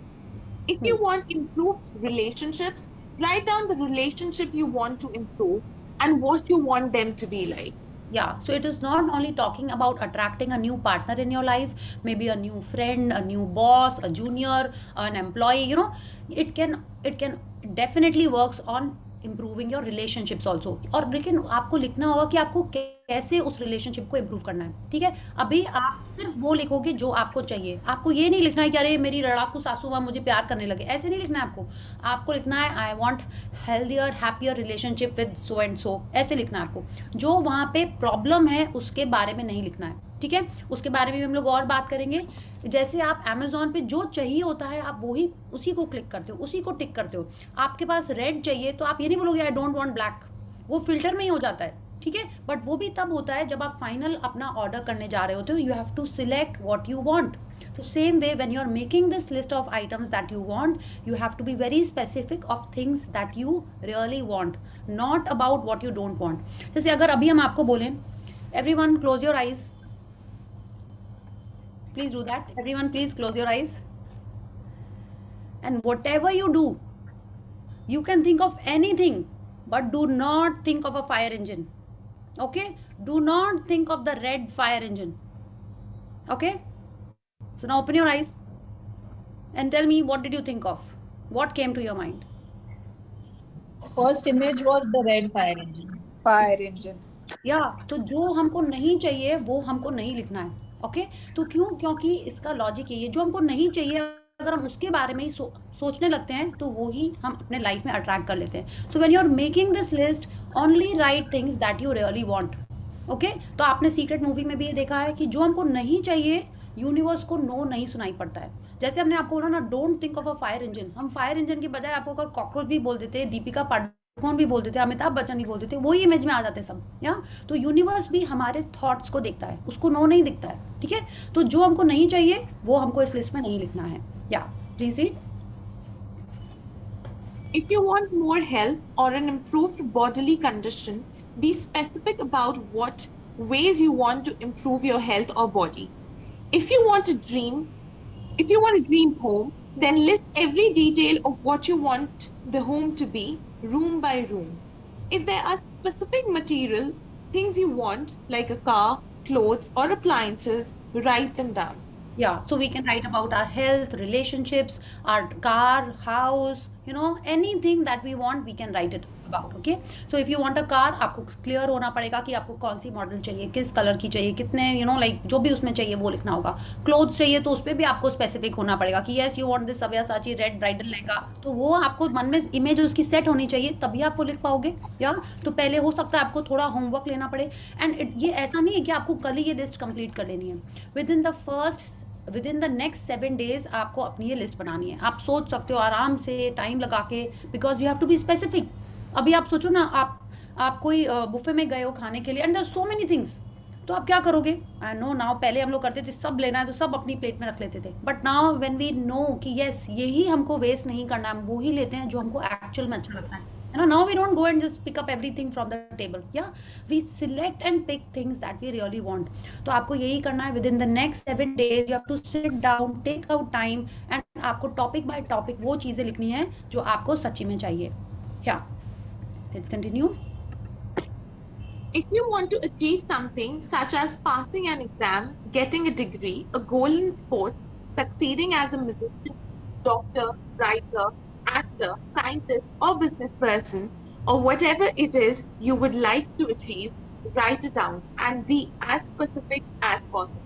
If you want improved relationships, write down the relationship you want to improve and what you want them to be like. Yeah, so it is not only talking about attracting a new partner in your life, maybe a new friend, a new boss, a junior, an employee, it can definitely works on improving your relationships also। और लेकिन आपको लिखना होगा कि आपको कैसे उस relationship को इम्प्रूव करना है, ठीक है? अभी आप सिर्फ वो लिखोगे जो आपको चाहिए, आपको ये नहीं लिखना है कि अरे मेरी लड़ाकू सासू माँ मुझे प्यार करने लगे, ऐसे नहीं लिखना है आपको लिखना है I want healthier happier relationship with so and so, ऐसे लिखना है आपको। जो वहाँ पे प्रॉब्लम है उसके बारे में नहीं लिखना है, ठीक है? उसके बारे में भी हम लोग और बात करेंगे। जैसे आप अमेजोन पे जो चाहिए होता है आप वही उसी को क्लिक करते हो, उसी को टिक करते हो। आपके पास रेड चाहिए तो आप ये नहीं बोलोगे आई डोंट वांट ब्लैक, वो फिल्टर में ही हो जाता है, ठीक है? बट वो भी तब होता है जब आप फाइनल अपना ऑर्डर करने जा रहे होते हो, you have to select what you want. तो same way when you are making this list of items that you want, you have to be very specific of things that you really want, not about what you don't want. जैसे अगर अभी हम आपको बोलें everyone close your eyes, please do that, everyone please close your eyes, and whatever you do you can think of anything but do not think of a fire engine, okay? Do not think of the red fire engine, okay? So now open your eyes and tell me what did you think of, what came to your mind? First image was the red fire engine. Fire engine. या तो जो हमको नहीं चाहिए वो हमको नहीं लिखना है, ओके? तो क्यों? क्योंकि इसका लॉजिक यही है, जो हमको नहीं चाहिए अगर हम उसके बारे में ही सोचने लगते हैं तो वो ही हम अपने लाइफ में अट्रैक्ट कर लेते हैं। So when you are making this list only write things that you really want, okay? तो आपने सीक्रेट मूवी में भी ये देखा है कि जो हमको नहीं चाहिए यूनिवर्स को नो नहीं सुनाई पड़ता है। जैसे हमने आपको बोला ना don't think of a fire engine, हम फायर इंजन की बजाय आपको अगर कॉकरोच भी बोल देते, दीपिका पादुकोण भी बोल देते, अमिताभ बच्चन भी बोल देते, वही इमेज में आ जाते सब, या? तो यूनिवर्स भी हमारे थॉट्स को देखता है, उसको नो नहीं दिखता है, ठीक है? तो जो हमको नहीं चाहिए वो हमको इस लिस्ट में नहीं लिखना है। या please read. If you want more health or an improved bodily condition, be specific about what ways you want to improve your health or body. If you want a dream home, then list every detail of what you want the home to be, room by room. If there are specific materials, things you want, like a car, clothes, or appliances, write them down. Yeah, so we can write about our health, relationships, our car, house, anything that we want, we can write it about, okay? So if you want a car, आपको clear होना पड़ेगा कि आपको कौन सी model चाहिए, किस colour की चाहिए, कितने लाइक जो भी उसमें चाहिए वो लिखना होगा। क्लोथ्स चाहिए तो उस पर भी आपको स्पेसिफिक होना पड़ेगा कि yes you want this Sabyasachi red bridal lehenga, तो वो आपको मन में इमेज उसकी सेट होनी चाहिए तभी आपको लिख पाओगे। या तो पहले हो सकता है आपको थोड़ा होमवर्क लेना पड़े, एंड ये ऐसा नहीं है कि आपको कल ही ये लिस्ट कंप्लीट कर लेनी है। Within the next 7 days आपको अपनी ये लिस्ट बनानी है। आप सोच सकते हो आराम से टाइम लगा के, because you have to be specific. अभी आप सोचो ना, आप आप कोई बुफे में गए हो खाने के लिए and there so many things, तो आप क्या करोगे? आई नो नाउ, पहले हम लोग करते थे सब लेना है तो सब अपनी प्लेट में रख लेते थे, but now when we know कि यस यही हमको वेस्ट नहीं करना है, हम वो ही लेते हैं जो हमको एक्चुअल में अच्छा लगता है ना। Now we don't go and just pick up everything from the table, yeah we select and pick things that we really want. तो आपको यही करना है, within the next 7 days you have to sit down, take out time and आपको topic by topic वो चीज़ें लिखनी है जो आपको सच्ची में चाहिए। या let's continue. If you want to achieve something such as passing an exam, getting a degree, a goal in sports, succeeding as a musician, doctor, writer, actor, scientist, or business person, or whatever it is you would like to achieve, write it down and be as specific as possible.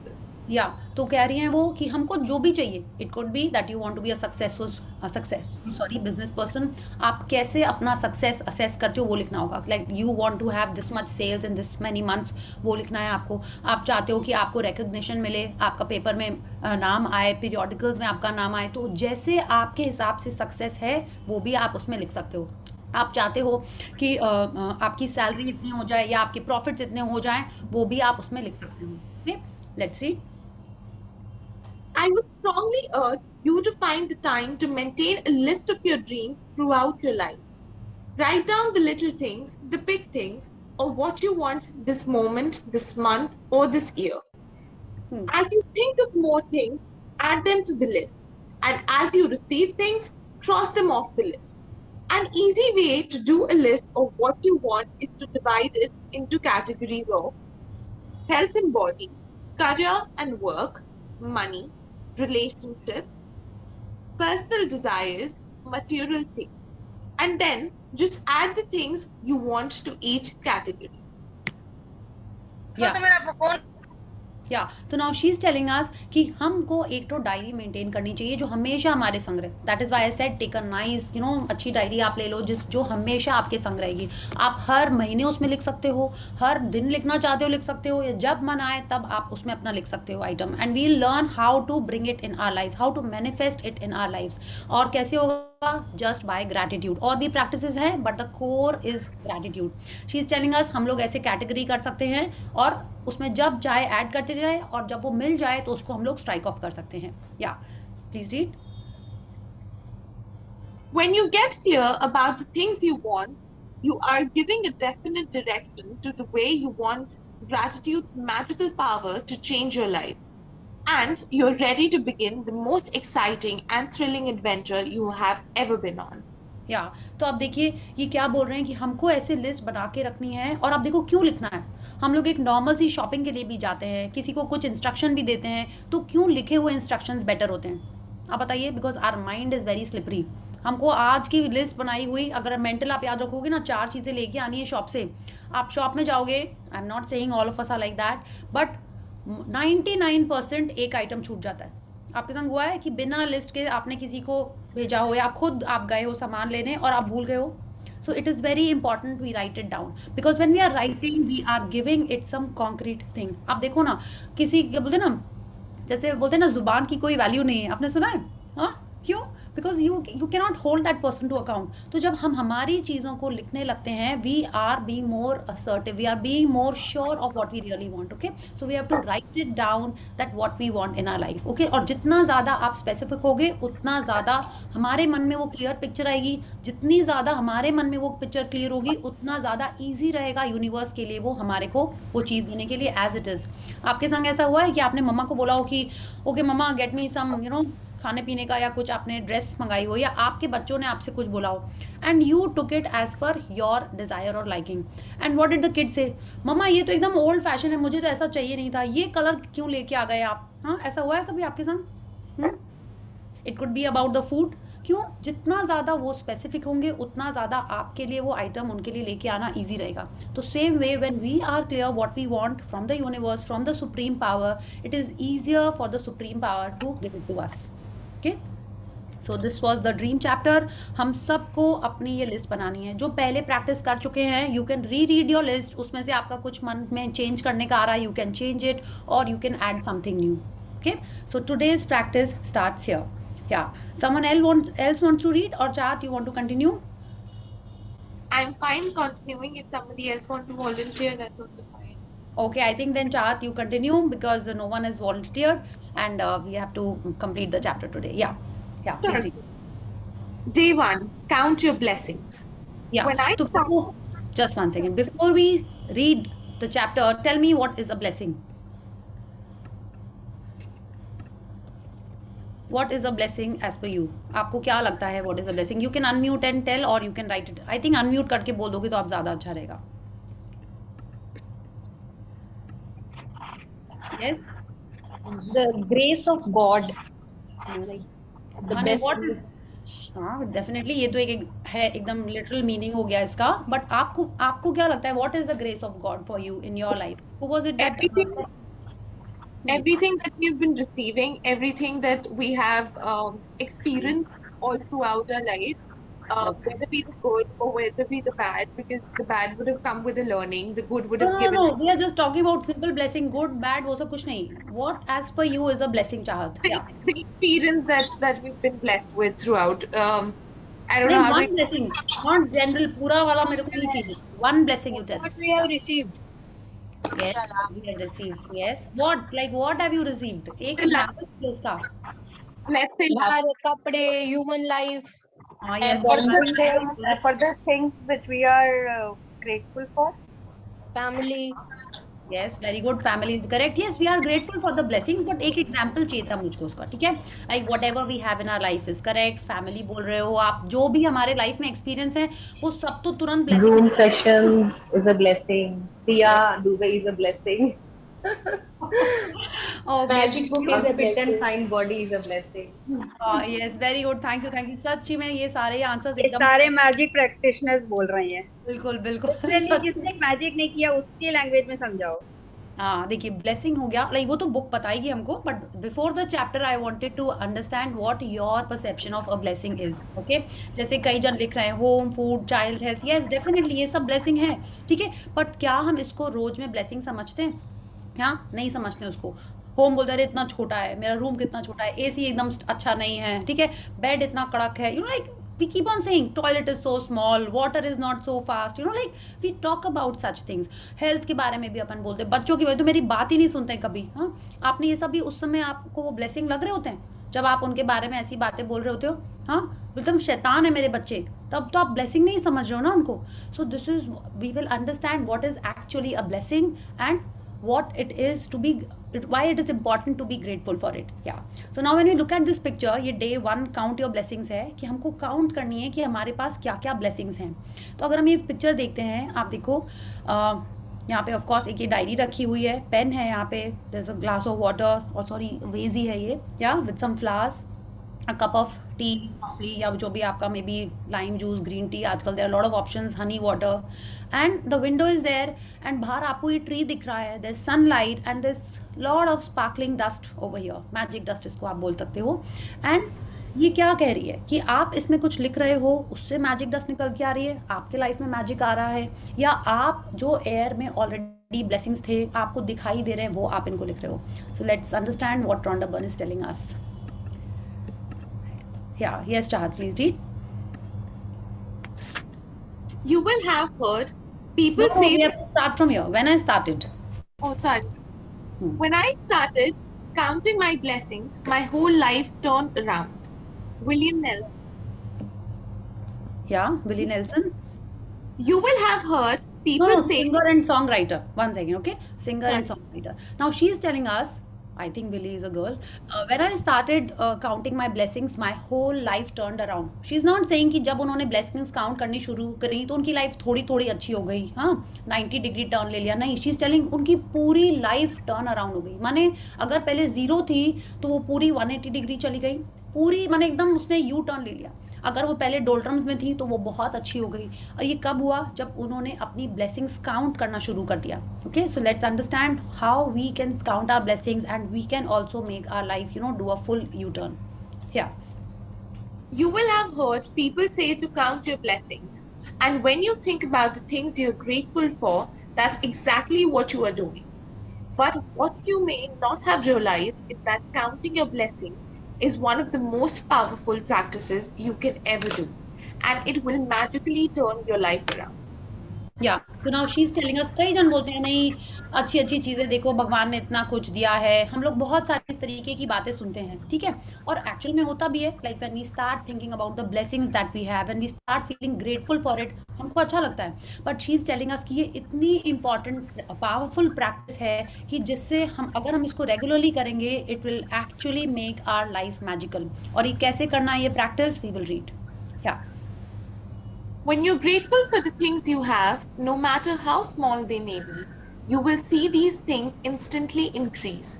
या तो कह रही हैं वो कि हमको जो भी चाहिए, it could be that you want to be a successful business person, आप कैसे अपना सक्सेस असेस करते हो वो लिखना होगा। Like you want to have this much sales in this many months, वो लिखना है आपको। आप चाहते हो कि आपको रिकग्निशन मिले, आपका पेपर में नाम आए, पीरियोडिकल्स में आपका नाम आए, तो जैसे आपके हिसाब से सक्सेस है वो भी आप उसमें लिख सकते हो। आप चाहते हो कि आपकी सैलरी इतनी हो जाए या आपके प्रॉफिट्स इतने हो जाएं, वो भी आप उसमें लिख सकते हो। Okay, let's see. I would strongly urge you to find the time to maintain a list of your dreams throughout your life. Write down the little things, the big things, or what you want this moment, this month, or this year. As you think of more things, add them to the list. And as you receive things, cross them off the list. An easy way to do a list of what you want is to divide it into categories of health and body, career and work, money, relationships, personal desires, material things. And then just add the things you want to each category. या तो now she is telling us कि हमको एक तो diary maintain करनी चाहिए जो हमेशा हमारे संग रहे। That is why I said take a nice अच्छी डायरी आप ले लो जो हमेशा आपके संग रहेगी। आप हर महीने उसमें लिख सकते हो, हर दिन लिखना चाहते हो लिख सकते हो, या जब मन आए तब आप उसमें अपना लिख सकते हो item. And we learn how to bring it in our life, how to manifest it in our life. और कैसे होगा? Just by gratitude. और भी प्रैक्टिसेस हैं but the core is gratitude. She is telling us हम लोग ऐसे category कर सकते हैं और उसमें जब चाहे ऐड करते जाए और जब वो मिल जाए तो उसको हम लोग स्ट्राइक ऑफ कर सकते हैं। या please read. When you get clear about the things you want, you are giving a definite direction to the way you want gratitude's magical power to change your life. And you're ready to begin the most exciting and thrilling adventure you have ever been on. या तो आप देखिए ये क्या बोल रहे हैं कि हमको ऐसे लिस्ट बना के रखनी है। और आप देखो क्यों लिखना है। हम लोग एक नॉर्मल सी शॉपिंग के लिए भी जाते हैं, किसी को कुछ इंस्ट्रक्शन भी देते हैं, तो क्यों लिखे हुए इंस्ट्रक्शंस बेटर होते हैं? आप बताइए। Because our mind is very slippery. हमको आज की लिस्ट बनाई हुई अगर मेंटल आप याद रखोगे ना, 4 चीज़ें लेके आनी है शॉप से। आप शॉप में जाओगे, I am not saying all of us are like that, but 99% एक आइटम छूट जाता है। आपके संग हुआ है कि बिना लिस्ट के आपने किसी को भेजा हो या खुद आप गए हो सामान लेने और आप भूल गए हो? So it is very important we write it down, because when we are writing we are giving it some concrete thing. आप देखो ना, किसी बोलते ना, जैसे बोलते ना जुबान की कोई वैल्यू नहीं है, आपने सुना है? हाँ, क्यों? Because you cannot hold that person to account. तो जब हम हमारी चीज़ों को लिखने लगते हैं, we are being more assertive, we are being more sure of what we really want. Okay, so we have to write it down that what we want in our life. Okay, और जितना ज़्यादा आप specific होगे उतना ज़्यादा हमारे मन में वो क्लियर पिक्चर आएगी। जितनी ज़्यादा हमारे मन में वो पिक्चर क्लियर होगी उतना ज़्यादा ईजी रहेगा यूनिवर्स के लिए वो हमारे को वो चीज़ देने के लिए एज इट इज़। आपके संग ऐसा हुआ है कि आपने मम्मा को बोला हो कि ओके मम्मा गेट मी सम खाने पीने का, या कुछ आपने ड्रेस मंगाई हो, या आपके बच्चों ने आपसे कुछ बोला हो, and you took it as per your desire और liking, and what did the kid say? मम्मा ये तो एकदम ओल्ड फैशन है, मुझे तो ऐसा चाहिए नहीं था, ये कलर क्यों लेके आ गए आप? हाँ, ऐसा हुआ है कभी आपके संग? It could be about the food. क्यों? जितना ज़्यादा वो स्पेसिफिक होंगे उतना ज़्यादा आपके लिए वो आइटम उनके लिए लेके आना ईजी रहेगा। तो same way when we are clear what we want from the universe, from the supreme power, it is easier for the supreme power to give it to us. Okay, so this was the dream chapter. हम सबको अपनी ये list बनानी है। जो पहले practice कर चुके हैं, you can read your list, उसमें से आपका कुछ मन में चेंज करने का आ रहा है, यू कैन चेंज इट और you can add something new. Okay, so today's practice starts here. Yeah, someone else wants to read, or Chahat, you want to continue? I'm fine continuing. If somebody else want to volunteer, that's also fine. Okay, I think then Chahat, you continue because no one has volunteered and we have to complete the chapter today. Yeah, yeah, please Sure. read. Day 1, count your blessings. Yeah. When I So start, just one second. Before we read the chapter, tell me what is a blessing. What is a blessing as per you? आपको क्या लगता है what is a blessing? You can unmute and tell or you can write it. I think unmute करके बोल दोगे तो आप ज़्यादा अच्छा रहेगा. Yes. The grace of God. Like the हाँ, नहीं, best. what is हाँ डेफिनेटली ये तो एक है एकदम लिटरल मीनिंग हो गया इसका बट आपको आपको क्या लगता है what is the grace of God for you in your life who was it that everything that we've been receiving, everything that we have experienced all throughout our life, whether be the good or whether be the bad, because the bad would have come with the learning, the good would no have no no given we are just talking about simple blessing good bad वो सब कुछ नहीं what as per you is a blessing चाहत the, क्या the experience that we've been blessed with throughout. I don't know नहीं how to one blessing not general पूरा वाला मेरे को नहीं चाहिए one blessing you tell What we have received. Yes we have received yes what like what have you received एक example दो उसका let's say love. Our kapde, human life. हाँ And yes for the things, for the things which we are grateful for. Family. Yes, very good. Family is correct. Yes, we are grateful for the blessings, but एक example चाहिए था मुझको उसका, ठीक है? Like whatever we have in our life is correct. Family बोल रहे हो आप, जो भी हमारे life में experience है, वो सब तो तुरंत blessing Zoom sessions is a blessing. Priya Dubey is a blessing. Okay. Magic book is a A fit and blessing. fine body is a blessing. Yes, very good. Thank you, thank you. सच्ची में ये सारे answers ये एकदम सारे magic practitioners बोल रहे हैं। बिल्कुल बिल्कुल उससे नहीं, सच जिसने मैजिक नहीं किया उसकी लैंग्वेज में समझाओ। हाँ देखिए ब्लेसिंग हो गया लाइक वो तो बुक बताएगी हमको but before the chapter I wanted to understand what your perception of a blessing is okay जैसे कई जन लिख रहे हैं home food child health yes definitely ये सब ब्लेसिंग है ठीक है बट क्या हम इसको रोज में ब्लेसिंग समझते हैं हाँ नहीं समझते उसको होम बोलते अरे इतना छोटा है मेरा रूम कितना छोटा है एसी एकदम अच्छा नहीं है ठीक है बेड इतना कड़क है you know like we keep on saying toilet is so small water is not so fast you know like we talk about such things health के बारे में भी अपन बोलते हैं बच्चों की बारे तो मेरी बात ही नहीं सुनते कभी हाँ आपने ये सब भी उस समय आपको वो ब्लेसिंग लग रहे होते हैं जब आप उनके बारे में ऐसी बातें बोल रहे होते हो हाँ बोलते हम शैतान है मेरे बच्चे तब तो आप ब्लेसिंग नहीं समझ रहे हो ना उनको so this is we will understand what is actually a blessing and what it is to be why it is important to be grateful for it yeah so now when we look at this picture ये day 1 count your blessings है कि हमको count करनी है कि हमारे पास क्या क्या blessings हैं तो अगर हम ये पिक्चर देखते हैं आप देखो यहाँ पे ऑफ कोर्स एक ये डायरी रखी हुई है पेन है यहाँ पे there's a glass of water और सॉरी वेजी है ये या with some flowers a cup of tea coffee या जो भी आपका may be lime juice green tea आजकल there are a lot of options honey water and the window is there and बाहर आपको ये ट्री दिख रहा है there's sunlight and there's lot of sparkling dust over here magic dust इसको आप बोल सकते हो and ये क्या कह रही है कि आप इसमें कुछ लिख रहे हो उससे मैजिक डस्ट निकल के आ रही है आपके लाइफ में मैजिक आ रहा है या आप जो एयर में ऑलरेडी ब्लेसिंग्स थे आपको दिखाई दे रहे हैं वो आप इनको लिख रहे हो सो let's understand what Rhonda Byrne is telling us Yeah, yes, Chahat, please read. You will have heard people No, say, we have to start from here. When I started. oh, sorry. When I started counting my blessings, my whole life turned around. William Nelson. Yeah, Willie Nelson. You will have heard people No, say, singer and songwriter. One second, okay? Singer and songwriter. Now she's telling us, I think Willie is a girl. When I started counting my blessings, my whole life turned around. She's not saying कि जब उन्होंने blessings count करनी शुरू करी तो उनकी life थोड़ी थोड़ी अच्छी हो गई हाँ 90 डिग्री टर्न ले लिया नहीं she's telling उनकी पूरी life turn around हो गई माने अगर पहले 0 थी तो वो पूरी 180 डिग्री चली गई पूरी माने एकदम उसने यू टर्न ले लिया अगर वो पहले डोल्ट्रम्स में थी तो वो बहुत अच्छी हो गई और ये कब हुआ जब उन्होंने अपनी ब्लेसिंग्स काउंट करना शुरू कर दिया okay so let's understand how we can count our blessings and we can also make our life you know do a full U turn yeah you will have heard people say to count your blessings. And when you think about the things you're grateful for, that's exactly what you are doing. But what you may not have realized is that counting your blessings is one of the most powerful practices you can ever do. and it will magically turn your life around. या तो now she is telling अस, कई जन बोलते हैं नहीं अच्छी अच्छी चीजें देखो भगवान ने इतना कुछ दिया है, हम लोग बहुत सारे तरीके की बातें सुनते हैं, ठीक है, और एक्चुअल में होता भी है, like when we start thinking about the blessings that we have, when we start feeling grateful for it, हमको अच्छा लगता है, but she is telling us कि ये इतनी इंपॉर्टेंट पावरफुल प्रैक्टिस है कि जिससे हम, अगर हम इसको रेगुलरली करेंगे, it will actually make our life magical. और ये कैसे करना है ये practice, we will read. Yeah When you're grateful for the things you have, no matter how small they may be, you will see these things instantly increase.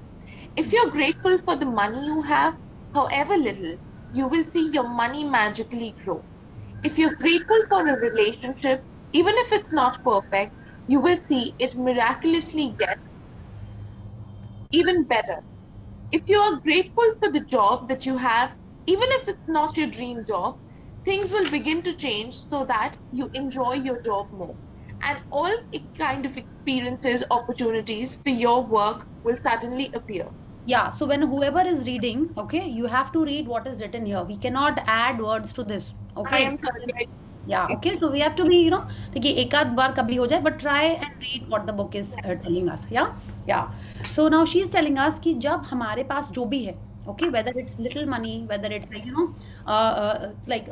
If you're grateful for the money you have, however little, you will see your money magically grow. If you're grateful for a relationship, even if it's not perfect, you will see it miraculously get even better. If you are grateful for the job that you have, even if it's not your dream job, things will begin to change so that you enjoy your job more. And all kind of experiences, opportunities for your work will suddenly appear. Yeah, so when whoever is reading, okay, you have to read what is written here. We cannot add words to this, I okay? am sorry. Yeah, okay, so we have to be, you know, देखिए एक आध बार कभी हो जाए, but try and read what the book is telling us. Yeah. So now she is telling us कि जब हमारे पास जो भी है, okay, whether it's little money, whether it's like, you know, like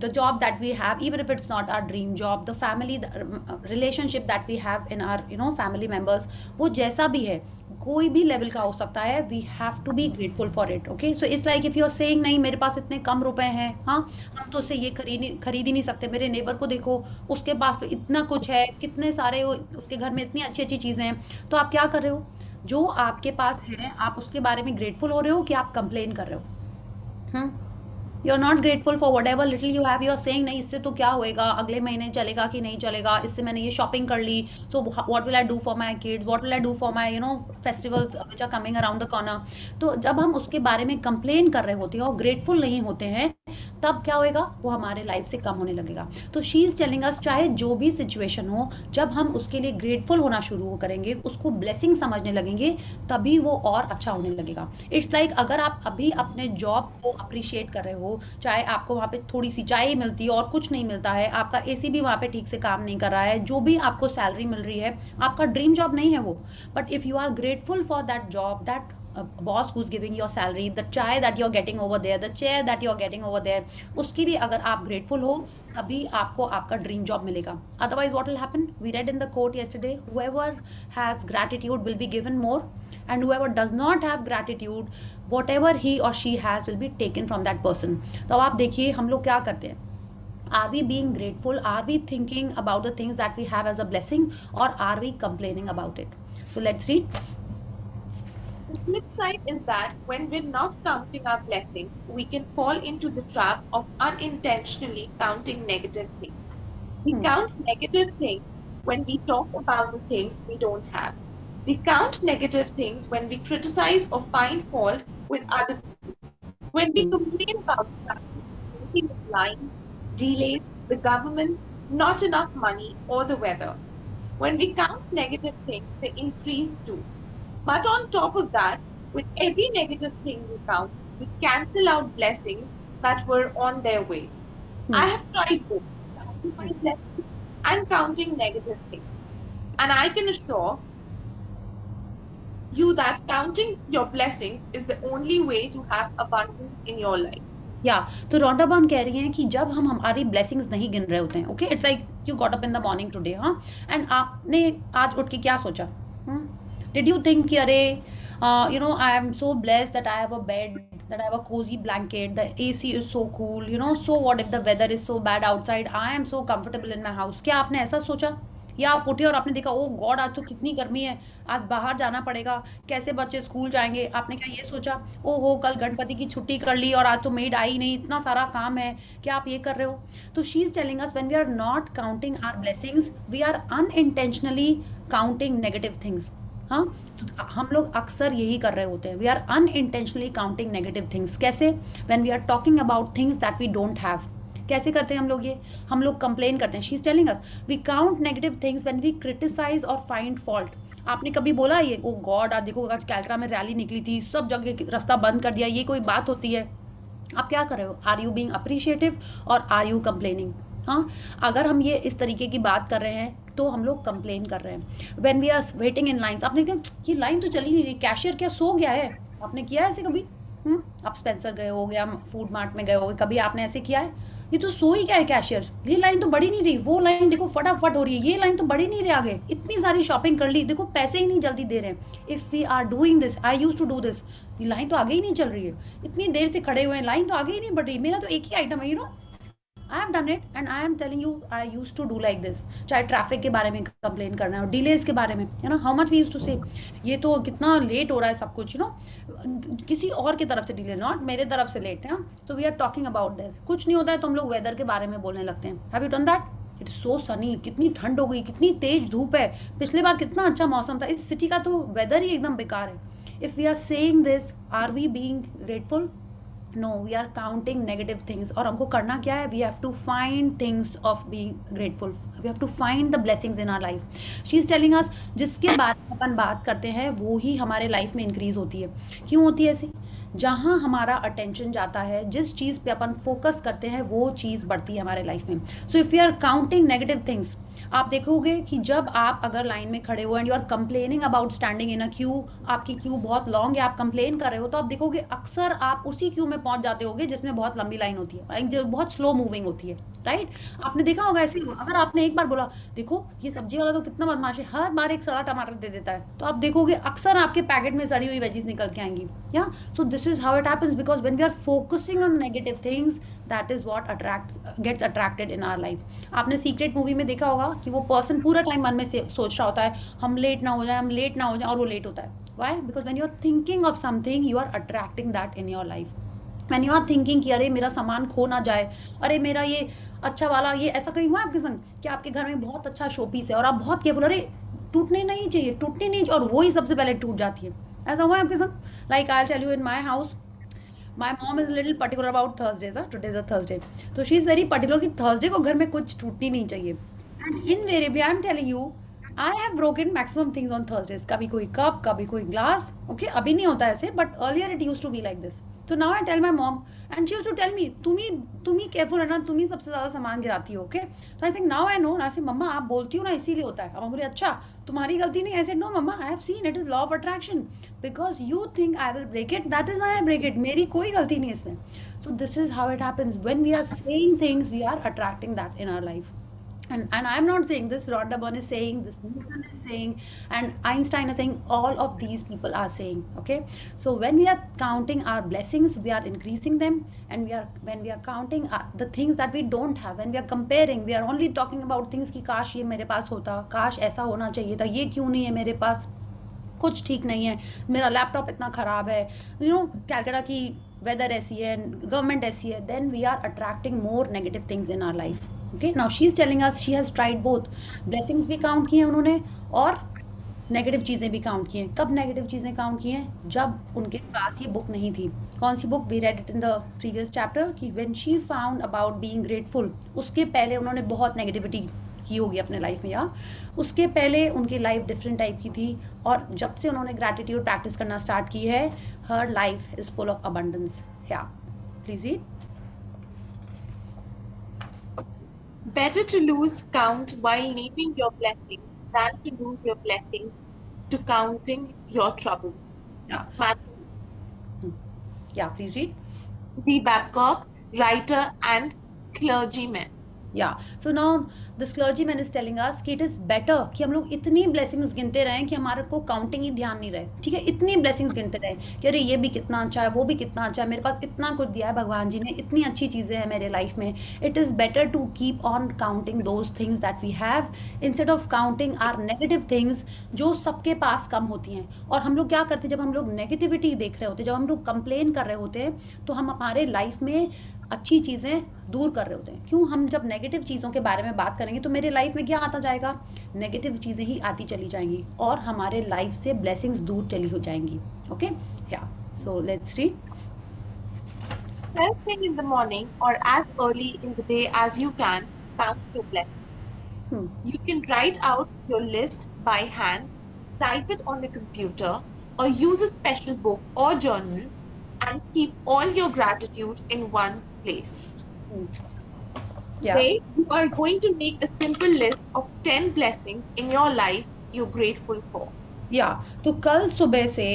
the job that we have, even if it's not our dream job, the family, the relationship that we have in our, you know, family members, वो जैसा भी है, कोई भी level का हो सकता है, we have to be grateful for it, okay. So it's like if you are saying नहीं मेरे पास इतने कम रुपए हैं, हाँ, हम तो उससे ये खरीद ही नहीं सकते, मेरे नेबर को देखो उसके पास तो इतना कुछ है, कितने सारे उसके घर में इतनी अच्छी अच्छी चीज़ें हैं, तो आप क्या कर रहे हो, जो आपके पास है आप उसके बारे में ग्रेटफुल हो रहे हो कि आप कंप्लेन कर रहे हो? You are not grateful for whatever little you have, you are saying नहीं इससे तो क्या होएगा, अगले महीने चलेगा कि नहीं चलेगा, इससे मैंने ये शॉपिंग कर ली, so what will I do for my kids, what will I do for my, you know, festivals which are coming around the corner. तो जब हम उसके बारे में कंप्लेन कर रहे होते हैं और ग्रेटफुल नहीं होते हैं, तब क्या होएगा, वो हमारे लाइफ से कम होने लगेगा। तो शी इज टेलिंग अस, चाहे जो भी सिचुएशन हो, जब हम उसके लिए ग्रेटफुल होना शुरू करेंगे, उसको ब्लेसिंग समझने लगेंगे, तभी वो और अच्छा होने लगेगा। इट्स लाइक अगर आप अभी अपने जॉब को अप्रिशिएट कर रहे हो, चाहे आपको वहाँ पे थोड़ी सी चाय मिलती है और कुछ नहीं मिलता है, आपका एसी भी वहाँ पे ठीक से काम नहीं कर रहा है, जो भी आपको सैलरी मिल रही है, आपका ड्रीम जॉब नहीं है वो, but if you are grateful for that job, that boss who's giving your salary, the chai that you're getting over there, the chair that you're getting over there, उसके लिए अगर आप grateful हो, तभी आपको आपका ड्रीम जॉब मिलेगा। Otherwise what will happen? We read in the quote yesterday, whoever has gratitude will be given more, and whoever does not have gratitude, whatever he or she has will be taken from that person. तो अब आप देखिए हम लोग क्या करते हैं, are we being grateful, are we thinking about the things that we have as a blessing, or are we complaining about it? So let's read. The flip side is that when we're not counting our blessings, we can fall into the trap of unintentionally counting negative things. We count negative things when we talk about the things we don't have. We count negative things when we criticize or find fault with other people. When we complain about something line, delays, the government, not enough money, or the weather. When we count negative things, they increase too. But on top of that, with every negative thing we count, we cancel out blessings that were on their way. I have tried both, counting my blessings and counting negative things. And I can assure you that counting your blessings is the only way to have abundance in your life. या तो रोंडा बॉन कह रही हैं कि जब हम हमारी blessings नहीं गिन रहे होते हैं, okay, it's like you got up in the morning today, हाँ, एंड आपने आज उठ के क्या सोचा, डिड यू थिंक कि अरे you know, I am so blessed that I have a bed, that I have a cozy blanket, the AC is so cool, you know, so what if the weather is so bad outside, I am so comfortable in my house. क्या आपने ऐसा सोचा, या आप उठे और आपने देखा ओ गॉड आज तो कितनी गर्मी है, आज बाहर जाना पड़ेगा, कैसे बच्चे स्कूल जाएंगे, आपने क्या ये सोचा, ओ हो कल गणपति की छुट्टी कर ली और आज तो मेड आई नहीं, इतना सारा काम है, क्या आप ये कर रहे हो? तो she is telling us, when we are not counting our blessings, we are unintentionally counting negative things. हाँ, तो हम लोग अक्सर यही कर रहे होते हैं, we are unintentionally counting negative things. कैसे? When we are talking about things that we don't have. कैसे करते हैं हम लोग ये? हम लोग कंप्लेन करते हैं। She is telling us we count negative things when we criticize और फाइंड फॉल्ट। आपने कभी बोला ये, ओ गॉड आज देखो आज कैलकाटा में रैली निकली थी, सब जगह रास्ता बंद कर दिया, ये कोई बात होती है? आप क्या कर रहे हो? आर यू बीइंग अप्रिशिएटिव और आर यू कंप्लेनिंग? हाँ, अगर हम ये इस तरीके की बात कर रहे हैं तो हम लोग कंप्लेन कर रहे हैं। When we are waiting in lines, आपने देखा ये लाइन तो चली नहीं रही, कैशियर क्या सो गया है? आपने किया है ऐसे कभी? आप स्पेंसर गए हो या फूड मार्ट में गए हो, कभी आपने ऐसे किया है? ये तो सो ही क्या है कैशियर, ये लाइन तो बढ़ी नहीं रही, वो लाइन देखो फटाफट हो रही है, ये लाइन तो बढ़ी नहीं रही आगे, इतनी सारी शॉपिंग कर ली, देखो पैसे ही नहीं जल्दी दे रहे हैं। If we are doing this, I use to do this, ये लाइन तो आगे ही नहीं चल रही है, इतनी देर से खड़े हुए हैं, लाइन तो आगे ही नहीं बढ़ रही, मेरा तो एक ही आइटम है, you know. I have done it and I am telling you, I use to do like this. चाहे ट्रैफिक के बारे में कंप्लेन करना है और डिलेज के बारे में, है ना, how much we use to say ये तो कितना लेट हो रहा है सब कुछ, यू नो, किसी और की तरफ से डिले, नॉट मेरे तरफ से लेट है। तो we are talking about this, कुछ नहीं होता है तो हम लोग वेदर के बारे में बोलने लगते हैं। Have you done that? It is so Sunny, कितनी ठंड हो गई, कितनी तेज धूप है, पिछले बार कितना अच्छा मौसम था, इस सिटी का तो वेदर ही एकदम बेकार है। If we are saying this, are we being grateful? No, we are counting negative things. और हमको करना क्या है? We have to find things of being grateful, we have to find the blessings in our life. She is telling us, जिसके बारे में अपन बात करते हैं वो ही हमारे लाइफ में इंक्रीज होती है। क्यों होती है ऐसी? जहाँ हमारा अटेंशन जाता है, जिस चीज़ पे अपन फोकस करते हैं वो चीज़ बढ़ती है हमारे लाइफ में। So if you are counting negative things, आप देखोगे कि जब आप अगर लाइन में खड़े हो and you are complaining about standing in a queue, आपकी क्यू बहुत लॉन्ग है, आप कंप्लेन कर रहे हो, तो आप देखोगे अक्सर आप उसी क्यू में पहुंच जाते होगे जिसमें बहुत लंबी लाइन होती है, जो बहुत स्लो मूविंग होती है, राइट? आपने देखा होगा ऐसे ही, अगर आपने एक बार बोला देखो ये सब्जी वाला तो कितना बदमाश है, हर बार एक सड़ा टमाटर दे देता है, तो आप देखोगे अक्सर आपके पैकेट में सड़ी हुई वेजीज निकल के आएंगी। Yeah so this is how it happens, because when we are focusing on negative things, that is what gets attracted in our life. आपने सीक्रेट मूवी में देखा होगा कि वो पर्सन पूरा टाइम मन में से सोच रहा होता है हम लेट ना हो जाए, हम लेट ना हो जाए, और वो लेट होता है। Why? Because when you are thinking of something, you are attracting that in your life. When you are thinking कि अरे मेरा सामान खो ना जाए, अरे मेरा ये अच्छा वाला, ये ऐसा कहीं हुआ है आपके संग कि आपके घर में बहुत अच्छा शो पीस है और आप बहुत केयरफुल, अरे टूटने नहीं चाहिए, टूटनी नहीं चाहिए, और वो ही सबसे पहले टूट जाती है। ऐसा हुआ है आपके संग? Like I tell you, in my house my mom is a little particular about Thursdays. Today is a Thursday, so she is very particular कि Thursday को घर में कुछ टूटनी नहीं चाहिए। And invariably I am telling you, I have broken maximum things on Thursdays. कभी कोई cup, कभी कोई ग्लास, okay, अभी नहीं होता ऐसे, but earlier it used to be like this. So now I tell my mom and she used to tell me, तुम ही careful है ना, तुम ही सबसे ज़्यादा सामान गिराती हो, ओके? तो I think now I know, ऐसे मम्मा आप बोलती हो ना इसीलिए होता है। अब बोले अच्छा तुम्हारी गलती नहीं, ऐसे नो मम्मा, I have seen it is law of attraction, because you think I will break it, that is why I break it, मेरी कोई गलती नहीं इसमें। So this is how it happens, when we are saying things we are attracting that in our life. And I'm not saying this, Rhonda Byrne is saying this, Newton is saying, and Einstein is saying, all of these people are saying, okay? So when we are counting our blessings, we are increasing them, and when we are counting the things that we don't have, when we are comparing, we are only talking about things कि काश ये मेरे पास होता, काश ऐसा होना चाहिए था, ये क्यों नहीं है मेरे पास, कुछ ठीक नहीं है, मेरा लैपटॉप इतना ख़राब है, यू नो, कैलकाटा की वेदर ऐसी है, गवर्नमेंट ऐसी है, then we are attracting more negative things in our life. Okay, now she is telling us she has tried both, blessings भी काउंट किए हैं उन्होंने और नेगेटिव चीज़ें भी काउंट की हैं। कब नेगेटिव चीज़ें काउंट की हैं? जब उनके पास ये बुक नहीं थी। कौन सी book? We read it in the previous chapter कि when she found about being grateful, उसके पहले उन्होंने बहुत नेगेटिविटी की होगी अपने लाइफ में, या उसके पहले उनकी लाइफ डिफरेंट टाइप की थी, और जब से उन्होंने ग्रैटिट्यूड प्रैक्टिस करना स्टार्ट की है, her life is full of abundance. Yeah please read. Better to lose count while naming your blessing than to lose your blessing to counting your trouble. Yeah. Matthew Yeah, please read. B. Babcock, writer and clergyman. या so now this clergyman is telling us कि it is better कि हम लोग इतनी blessings गिनते रहें कि हमारे को काउंटिंग ही ध्यान नहीं रहे, ठीक है? इतनी ब्लेसिंग्स गिनते रहें कि अरे ये भी कितना अच्छा है, वो भी कितना अच्छा है, मेरे पास इतना कुछ दिया है भगवान जी ने, इतनी अच्छी चीज़ें हैं मेरे लाइफ में। It is better to keep on counting those things that we have instead of counting our negative things जो सबके पास कम होती हैं। और हम लोग क्या करते हैं, जब हम लोग नेगेटिविटी देख रहे होते हैं, जब हम लोग कंप्लेन कर रहे होते हैं, तो हम हमारे लाइफ में अच्छी चीज़ें दूर कर रहे होते हैं। क्यों? हम जब नेगेटिव चीज़ों के बारे में बात करेंगे तो मेरे लाइफ में क्या आता जाएगा? नेगेटिव चीज़ें ही आती चली जाएंगी और हमारे लाइफ से ब्लेसिंग्स दूर चली हो जाएंगी। ओके, या सो let's read. First thing in the morning or as early in the day as you can, count your blessings. You can write out your list by hand, type it on the computer, or use a special book or journal. and keep all your gratitude in one place. Yeah. Today, you are going to make a simple list of 10 blessings in your life you're grateful for. या तो कल सुबह से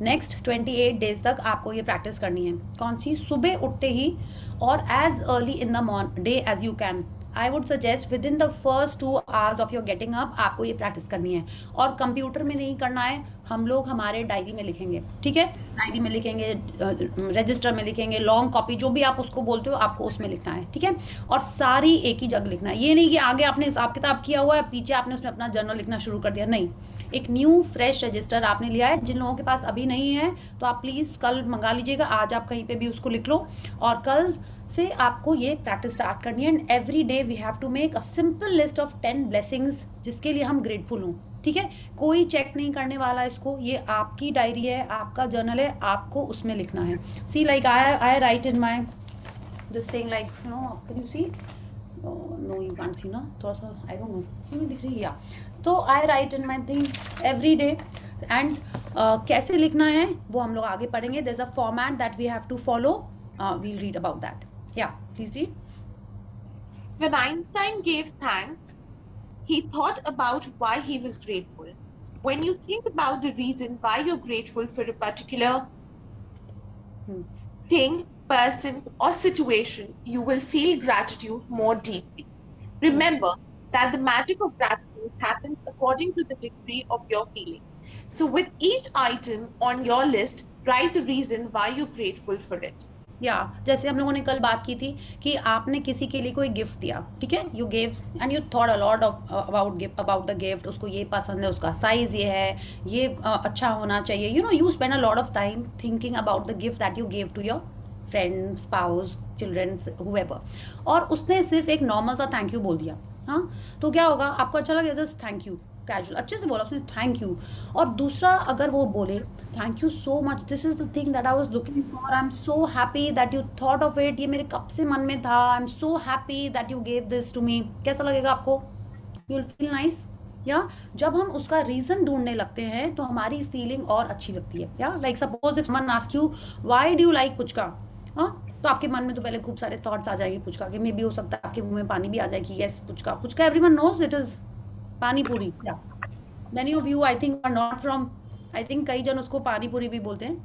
next 28 days तक आपको ये practice करनी है। कौन सी? सुबह उठते ही और as early in the day as you can. I would suggest within the first 2 hours of your getting up आपको ये प्रैक्टिस करनी है। और कंप्यूटर में नहीं करना है, हम लोग हमारे डायरी में लिखेंगे, ठीक है? डायरी में लिखेंगे, रजिस्टर में लिखेंगे, लॉन्ग कॉपी जो भी आप उसको बोलते हो आपको उसमें लिखना है, ठीक है? और सारी एक ही जगह लिखना है। ये नहीं कि आगे आपने हिसाब किताब किया हुआ है, पीछे आपने उसमें अपना जर्नल लिखना शुरू कर दिया, नहीं। एक न्यू फ्रेश रजिस्टर आपने लिया है। जिन लोगों के पास अभी नहीं है तो आप प्लीज़ कल मंगा लीजिएगा, आज आप कहीं पे भी उसको लिख लो और कल से आपको ये प्रैक्टिस स्टार्ट करनी है। And every day we have to make a simple list of 10 blessings जिसके लिए हम ग्रेटफुल हों, ठीक है? कोई चेक नहीं करने वाला इसको, ये आपकी डायरी है, आपका जर्नल है, आपको उसमें लिखना है। See like I right in my this thing like you know, can you see? No you can't see ना, थोड़ा सा आई डोंट नो क्यों दिख रही है। या तो आई right in my thing every day and कैसे लिखना है वो हम लोग आगे पढ़ेंगे। There is a format that we have to follow, we'll read about that. Yeah please read. When Einstein gave thanks, he thought about why he was grateful. When you think about the reason why you're grateful for a particular thing, person, or situation, you will feel gratitude more deeply. Remember that the magic of gratitude happens according to the degree of your feeling. So, with each item on your list, write the reason why you're grateful for it. या जैसे हम लोगों ने कल बात की थी कि आपने किसी के लिए कोई गिफ्ट दिया, ठीक है? You gave and you thought a lot of about the gift. उसको ये पसंद है, उसका साइज ये है, ये अच्छा होना चाहिए, you know, you spend a lot of time thinking about the gift that you gave to your friend, spouse, children, whoever, और उसने सिर्फ एक नॉर्मल सा थैंक यू बोल दिया। हाँ, तो क्या होगा? आपको अच्छा लगेगा, जस्ट थैंक यू, कैजुअल, अच्छे से बोला उसने थैंक यू। और दूसरा अगर वो बोले thank you so much, this is the thing that I was looking for, I am so happy that you thought of it, ये मेरे कब से मन में था, I am so happy that you gave this to me. कैसा लगेगा आपको? You will feel nice. या जब हम उसका रीजन ढूंढने लगते हैं तो हमारी फीलिंग और अच्छी लगती है। या like suppose if someone ask you why do you like puchka, हाँ, तो आपके मन में तो पहले खूब सारे थॉट्स आ जाएंगे पुचका के, मे भी हो सकता है आपके मुंह में पानी भी आ जाए कि yes puchka, puchka everyone knows it is pani puri. या many of you I think are not from, I think कई जन उसको पानी पूरी भी बोलते हैं।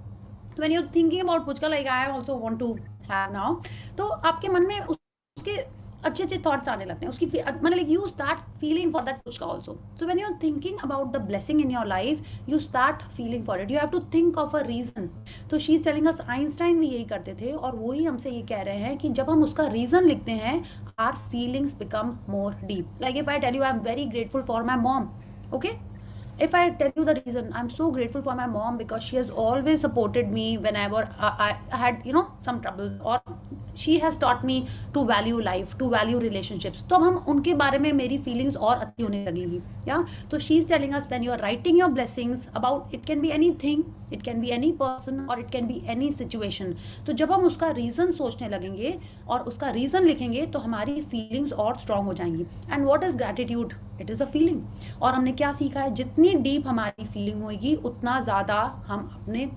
तो when you're thinking about puchka like I also want to have now, तो आपके मन में उसके अच्छे अच्छे थॉट्स आने लगते हैं, उसकी मतलब like you start feeling for that puchka also. So when you're thinking about the blessing in your life, you start feeling for it. You have to think of a reason. तो she is telling us Einstein भी यही करते थे और वही हमसे ये कह रहे हैं कि जब हम उसका रीजन लिखते हैं our feelings become more deep. Like if I tell you I'm very grateful for my mom, okay? If I tell you the reason, I'm so grateful for my mom because she has always supported me whenever I had, you know, some troubles, or she has taught me to value life, to value relationships. तो अब हम उनके बारे में मेरी feelings और अच्छी होने लगेंगी। या तो she is telling us when you are writing your blessings about, it can be anything, it can be any person or it can be any situation. तो जब हम उसका रीज़न सोचने लगेंगे और उसका रीज़न लिखेंगे तो हमारी फीलिंग्स और स्ट्रांग हो जाएंगी। And what is gratitude? It is a feeling. और हमने क्या सीखा है? जितनी डीप हमारी फीलिंग होगी उतना ज़्यादा हम अपने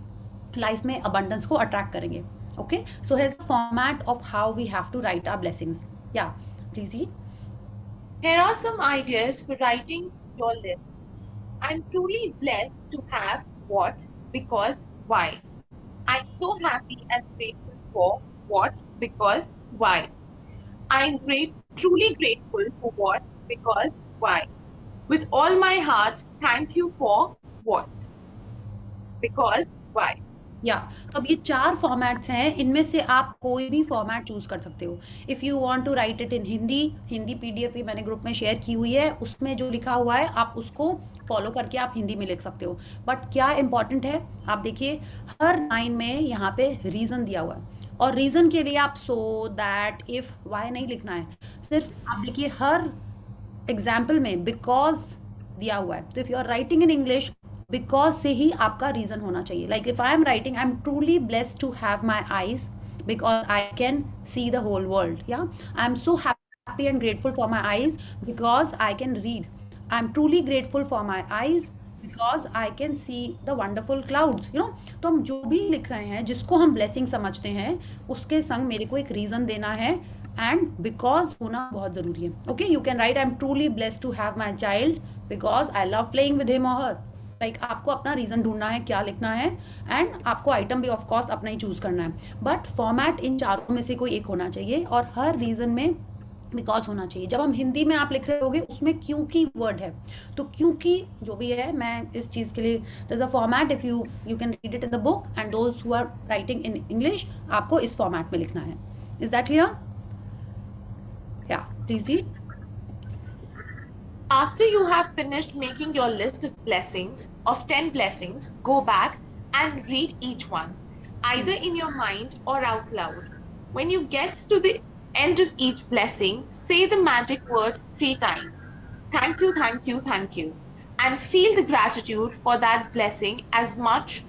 लाइफ में अबंडेंस को अट्रैक्ट करेंगे। Okay, so here's the format of how we have to write our blessings. Yeah, please read. Here are some ideas for writing your list. I'm truly blessed to have what, because, why. I'm so happy and grateful for what, because, why. I'm truly grateful for what, because, why. With all my heart, thank you for what, because, why. या तो अब ये 4 formats हैं, इनमें से आप कोई भी फॉर्मेट चूज कर सकते हो। If you want to write it in Hindi PDF भी मैंने ग्रुप में शेयर की हुई है, उसमें जो लिखा हुआ है आप उसको फॉलो करके आप हिंदी में लिख सकते हो। बट क्या इंपॉर्टेंट है, आप देखिए हर लाइन में यहाँ पे रीज़न दिया हुआ है, और रीज़न के लिए आप सो दैट इफ वाई नहीं लिखना है, सिर्फ आप देखिए हर एग्जाम्पल में बिकॉज दिया हुआ है। तो if you are writing in English, because से ही आपका रीजन होना चाहिए। Like if I am writing I am truly blessed to have my eyes because I can see the whole world. Yeah I am so happy and grateful for my eyes because I can read. I am truly grateful for my eyes because I can see the wonderful clouds, you know. तो हम जो भी लिख रहे हैं, जिसको हम blessing समझते हैं, उसके संग मेरे को एक रीजन देना है, एंड बिकॉज होना बहुत जरूरी है। Okay, you can write I am truly blessed to have my child because I love playing with him और हर। लाइक आपको अपना रीजन ढूंढना है क्या लिखना है, एंड आपको आइटम भी ऑफ कोर्स अपना ही चूज करना है, बट फॉर्मेट इन चारों में से कोई एक होना चाहिए, और हर रीजन में बिकॉज होना चाहिए। जब हम हिंदी में आप लिख रहे होगे, उसमें क्योंकि वर्ड है, तो क्योंकि जो भी है, मैं इस चीज के लिए there is a format, if you can read it in the book, and those who are writing in English, आपको इस फॉर्मेट में लिखना है। Is that clear? Yeah please read. After you have finished making your list of blessings, of 10 blessings, go back and read each one, either in your mind or out loud. When you get to the end of each blessing, say the magic word 3 times. Thank you, thank you, thank you. And feel the gratitude for that blessing as much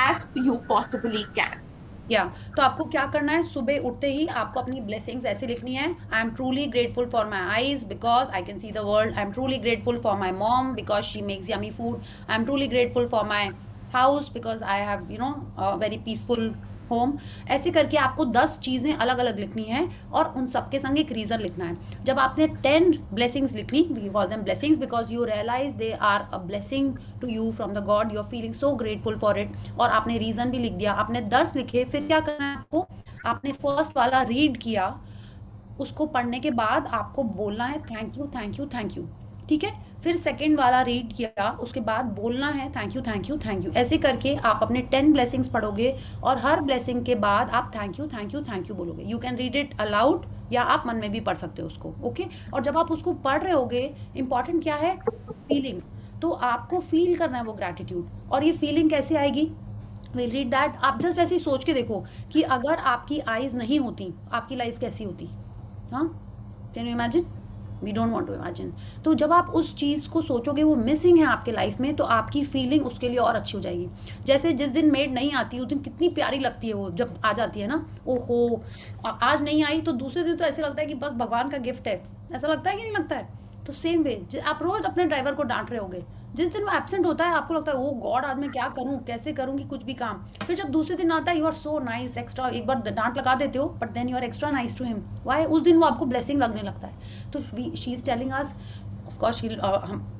as you possibly can. या तो आपको क्या करना है, सुबह उठते ही आपको अपनी ब्लेसिंग्स ऐसे लिखनी है। I am truly grateful for my eyes because I can see the world. I am truly grateful for my mom because she makes yummy food. I am truly grateful for my house because I have very peaceful home. ऐसे करके आपको 10 चीज़ें अलग अलग लिखनी है, और उन सबके संग एक रीज़न लिखना है। जब आपने 10 ब्लेसिंग्स लिख ली, we call them blessings because you realise they are a blessing to you from the God, you are feeling so grateful for it, और आपने रीज़न भी लिख दिया, आपने 10 लिखे। फिर क्या करना है आपको, आपने फर्स्ट वाला रीड किया, उसको पढ़ने के बाद आपको बोलना है thank you, thank you, thank you. ठीक है, फिर सेकंड वाला रीड किया, उसके बाद बोलना है thank you, thank you, thank you. ऐसे करके आप अपने 10 ब्लेसिंग्स पढ़ोगे, और हर ब्लेसिंग के बाद आप thank you, thank you, thank you बोलोगे। You can read it aloud, yeah आप मन में भी पढ़ सकते हो उसको। ओके, और जब आप उसको पढ़ रहे होगे, इंपॉर्टेंट क्या है, फीलिंग। तो आपको फील करना है वो ग्रैटिट्यूड, और ये फीलिंग कैसे आएगी, विल रीड दैट। आप जस्ट ऐसे ही सोच के देखो कि अगर आपकी आईज नहीं होती, आपकी लाइफ कैसी होती। हाँ, can you imagine? We don't want to imagine. तो जब आप उस चीज़ को सोचोगे, वो मिसिंग है आपके लाइफ में, तो आपकी फीलिंग उसके लिए और अच्छी हो जाएगी। जैसे जिस दिन मेड नहीं आती, उस दिन कितनी प्यारी लगती है वो, जब आ जाती है ना, ओहो आज नहीं आई, तो दूसरे दिन तो ऐसे लगता है कि बस भगवान का गिफ्ट है। ऐसा लगता है कि नहीं लगता है? तो सेम वे, आप रोज अपने ड्राइवर को डांट रहे होगे, जिस दिन वो एब्सेंट होता है आपको लगता है ओ गॉड, आज मैं क्या करूं, कैसे करूंगी कुछ भी काम। फिर जब दूसरे दिन आता है, you are so nice, extra, एक बार डांट लगा देते हो, but then you are extra nice to him. Why? उस दिन वो आपको ब्लेसिंग लगने लगता है। तो she is telling us, of course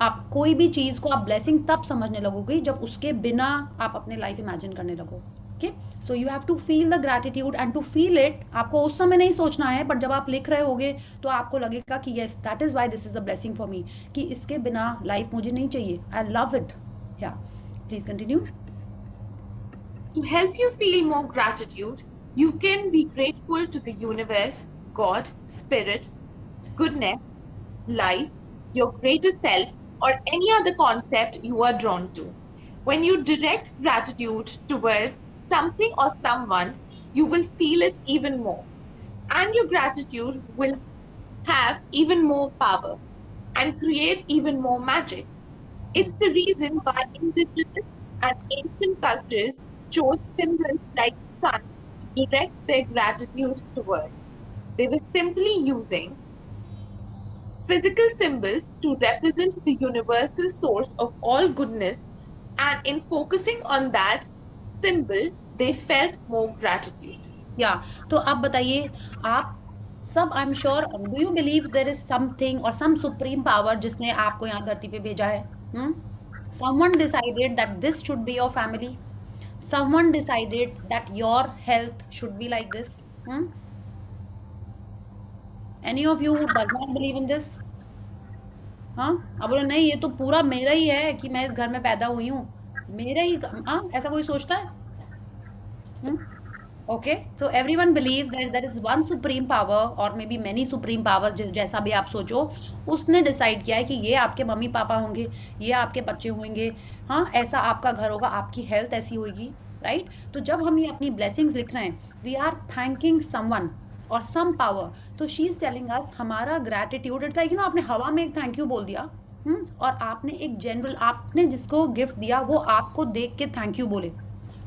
आप कोई भी चीज़ को आप ब्लेसिंग तब समझने लगोगे जब उसके बिना आप अपने लाइफ इमेजिन करने लगो। Okay, so you have to feel the gratitude, and to feel it आपको उस समय नहीं सोचना है, बट जब आप लिख रहे होगे तो आपको लगेगा कि yes, that is why this is a blessing for me, कि इसके बिना लाइफ मुझे नहीं चाहिए। I love it. Yeah please continue. To help you feel more gratitude, you can be grateful to the universe, God, spirit, goodness, life, your greater self, or any other concept you are drawn to. When you direct gratitude towards something or someone, you will feel it even more. And your gratitude will have even more power and create even more magic. It's the reason why indigenous and ancient cultures chose symbols like sun to direct their gratitude towards. They were simply using physical symbols to represent the universal source of all goodness, and in focusing on that symbol, they felt more gratitude. या तो आप बताइए, आप सब, आई am sure, do you believe there is something और सम supreme power जिसने आपको यहाँ धरती पे भेजा है? Someone decided that this should be your family, someone decided that your health should be like this. Any of you does not believe in this? हाँ, अब बोले नहीं, ये तो पूरा मेरा ही है कि मैं इस घर में पैदा हुई हूँ, मेरा ही। हाँ, ऐसा कोई सोचता है? Okay, so everyone believes that there is one supreme power, और may be many supreme powers, जैसा भी आप सोचो, उसने डिसाइड किया है कि ये आपके मम्मी पापा होंगे, ये आपके बच्चे होंगे, हाँ, ऐसा आपका घर होगा, आपकी हेल्थ ऐसी होगी, राइट? तो जब हम ये अपनी ब्लेसिंग्स लिख रहे हैं, वी आर थैंकिंग समवन और सम पावर। तो शी इज टेलिंग अस, हमारा ग्रैटिट्यूड, इट्स लाइक आपने हवा में एक थैंक यू बोल दिया, और आपने एक जनरल, आपने जिसको गिफ्ट दिया वो आपको देख के थैंक यू बोले,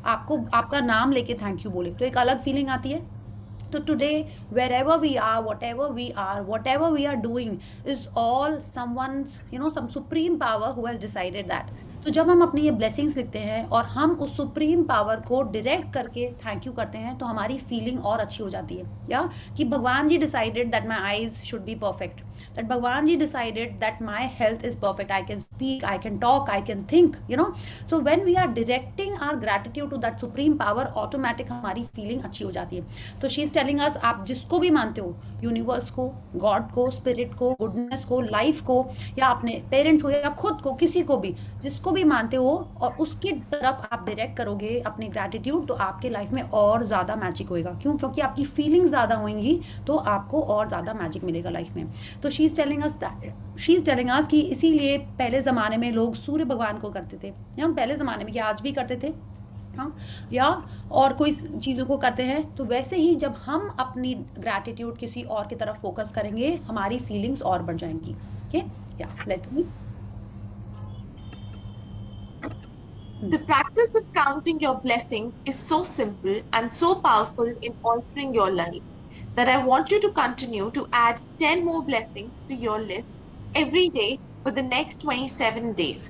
आपको आपका नाम लेके थैंक यू बोले, तो एक अलग फीलिंग आती है। तो today wherever we are, whatever we are, whatever we are doing is all someone's, some supreme power who has decided that तो जब हम अपनी ये ब्लेसिंग्स लिखते हैं और हम उस सुप्रीम पावर को डायरेक्ट करके थैंक यू करते हैं, तो हमारी फीलिंग और अच्छी हो जाती है। या कि भगवान जी decided that my eyes should be perfect, that भगवान जी decided that my health is perfect, I can speak, I can talk, I can think, you know. So when we are directing our gratitude to that supreme power, automatic हमारी feeling अच्छी हो जाती है। तो she is telling अस, आप जिसको भी मानते हो, यूनिवर्स को, गॉड को, स्पिरिट को, गुडनेस को, लाइफ को, या अपने पेरेंट्स को, या खुद को, किसी को भी, जिसको भी मानते हो, और उसकी तरफ आप डायरेक्ट करोगे अपनी ग्रैटिट्यूड, तो आपके लाइफ में और ज़्यादा मैजिक होएगा। क्यों? क्योंकि आपकी फीलिंग ज़्यादा होंगी, तो आपको और ज़्यादा मैजिक मिलेगा लाइफ में। तो शी इज़ टेलिंग अस कि इसीलिए पहले ज़माने में लोग सूर्य भगवान को करते थे, या पहले ज़माने में, क्या आज भी करते थे, हाँ, या और कोई चीज़ों को करते हैं। तो वैसे ही जब हम अपनी ग्रैटिट्यूड किसी और की तरफ फोकस करेंगे, हमारी फीलिंग्स और बढ़ जाएंगी। ओके, या let's The practice of counting your blessings is so simple and so powerful in altering your life that I want you to continue to add 10 more blessings to your list every day for the next 27 days.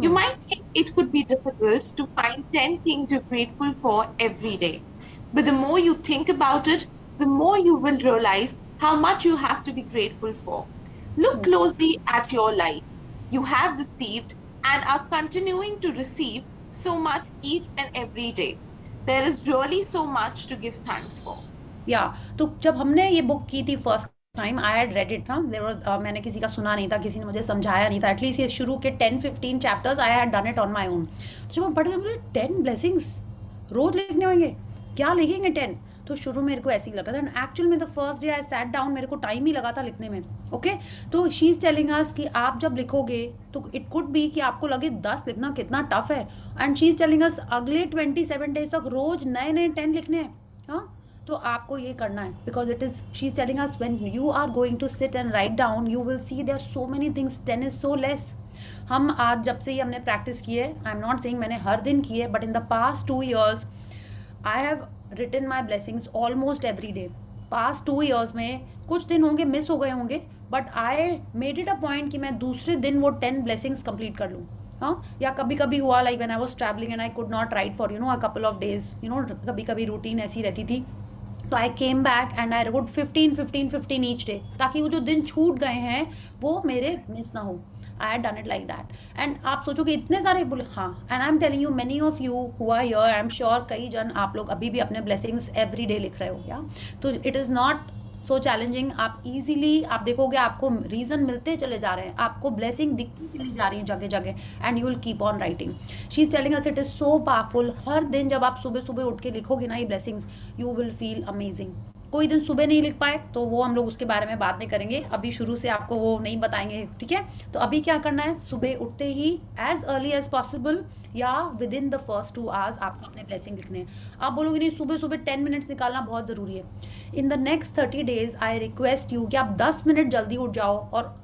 You might think it could be difficult to find 10 things you're grateful for every day, but the more you think about it, the more you will realize how much you have to be grateful for. Look closely at your life. You have received and are continuing to receive so much each and every day. There is really so much to give thanks for. या तो जब हमने ये book की थी first time, I had read it ना, मैंने किसी का सुना नहीं था, किसी ने मुझे समझाया नहीं था, एटलीस्ट ये शुरू के 10-15 chapters I had done it on my own. तो जब हम पढ़े थे, मुझे 10 ब्लेसिंग्स रोज लिखने होंगे, क्या लिखेंगे 10? तो शुरू मेरे को ऐसे ही लगा था, एंड एक्चुअल में the first day I sat down, मेरे को टाइम ही लगा था लिखने में। ओके, तो शी इज टेलिंग अस कि आप जब लिखोगे तो इट कुड बी कि आपको लगे 10 लिखना कितना टफ है, एंड शी इज टेलिंग अस अगले 27 डेज तक रोज नए नए 10 लिखने हैं। हाँ, तो आपको ये करना है, because it is, she is telling us when you are going to sit and write down, you will see there so many things, 10 is so less. हम आज जब से ही हमने प्रैक्टिस की है, आई एम नॉट सेइंग मैंने हर दिन की है, but in the past 2 years I have written my blessings almost every day. Past 2 years में कुछ दिन होंगे मिस हो गए होंगे, but I made it a point कि मैं दूसरे दिन वो 10 ब्लेसिंग्स कंप्लीट कर लूँ। हाँ, या कभी कभी हुआ like when I was travelling and I could not write for a couple of days, कभी कभी रूटीन ऐसी रहती थी, तो I came back and I wrote 15 each day, ताकि वो जो दिन छूट गए हैं वो मेरे मिस ना हो। I had done it like that, and आप सोचोगे इतने सारे हाँ, and I am telling you many of you who are here, I am sure कई जन आप लोग अभी भी अपने ब्लेसिंग्स एवरी डे लिख रहे हो। या तो it is not so challenging, आप इजीली आप देखोगे आपको रीज़न मिलते चले जा रहे हैं, आपको ब्लेसिंग दिखती चली जा रही है जगह जगह, and you will keep on writing. She is telling us it is so powerful. हर दिन जब आप सुबह सुबह उठ के लिखोगे ना ये blessings, you will feel amazing. कोई दिन सुबह नहीं लिख पाए तो वो हम लोग उसके बारे में बाद में करेंगे, अभी शुरू से आपको वो नहीं बताएंगे, ठीक है। तो अभी क्या करना है, सुबह उठते ही एज अर्ली एज पॉसिबल या with in the first 2 hours आपको अपने ब्लेसिंग लिखने हैं। आप बोलोगे नहीं सुबह सुबह 10 मिनट्स निकालना बहुत ज़रूरी है। इन the next 30 days I request you कि आप 10 मिनट जल्दी उठ जाओ, और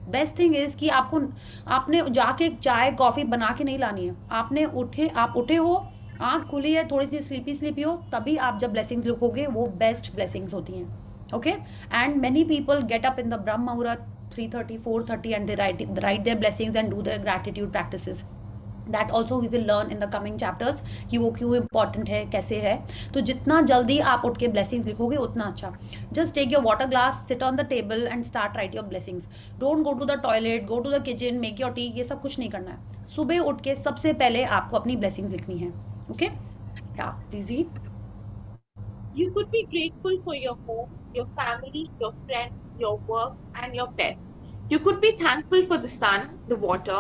बेस्ट थिंग इज़ कि आपने जाके चाय कॉफ़ी बना के नहीं लानी है, आप उठे हो, आँख खुली है, थोड़ी सी स्लीपी हो, तभी आप जब ब्लेसिंग्स लिखोगे वो बेस्ट ब्लेसिंग्स होती हैं। Okay, and many people get up in the Brahma Muhurta 3:30 4:30 and they write their blessings and do their gratitude practices. That also we will learn in the coming chapters कि वो क्यों इंपॉर्टेंट है, कैसे है। तो जितना जल्दी आप उठ के ब्लेसिंग्स लिखोगे उतना अच्छा। Just take your water glass, sit on the table and start write your blessings. Don't go to the toilet, go to the kitchen, make your tea, ये सब कुछ नहीं करना है। सुबह उठ के सबसे पहले आपको अपनी ब्लेसिंग्स लिखनी है। Okay, yeah, please read. You could be grateful for your home, your family, your friends, your work, and your pet. You could be thankful for the sun, the water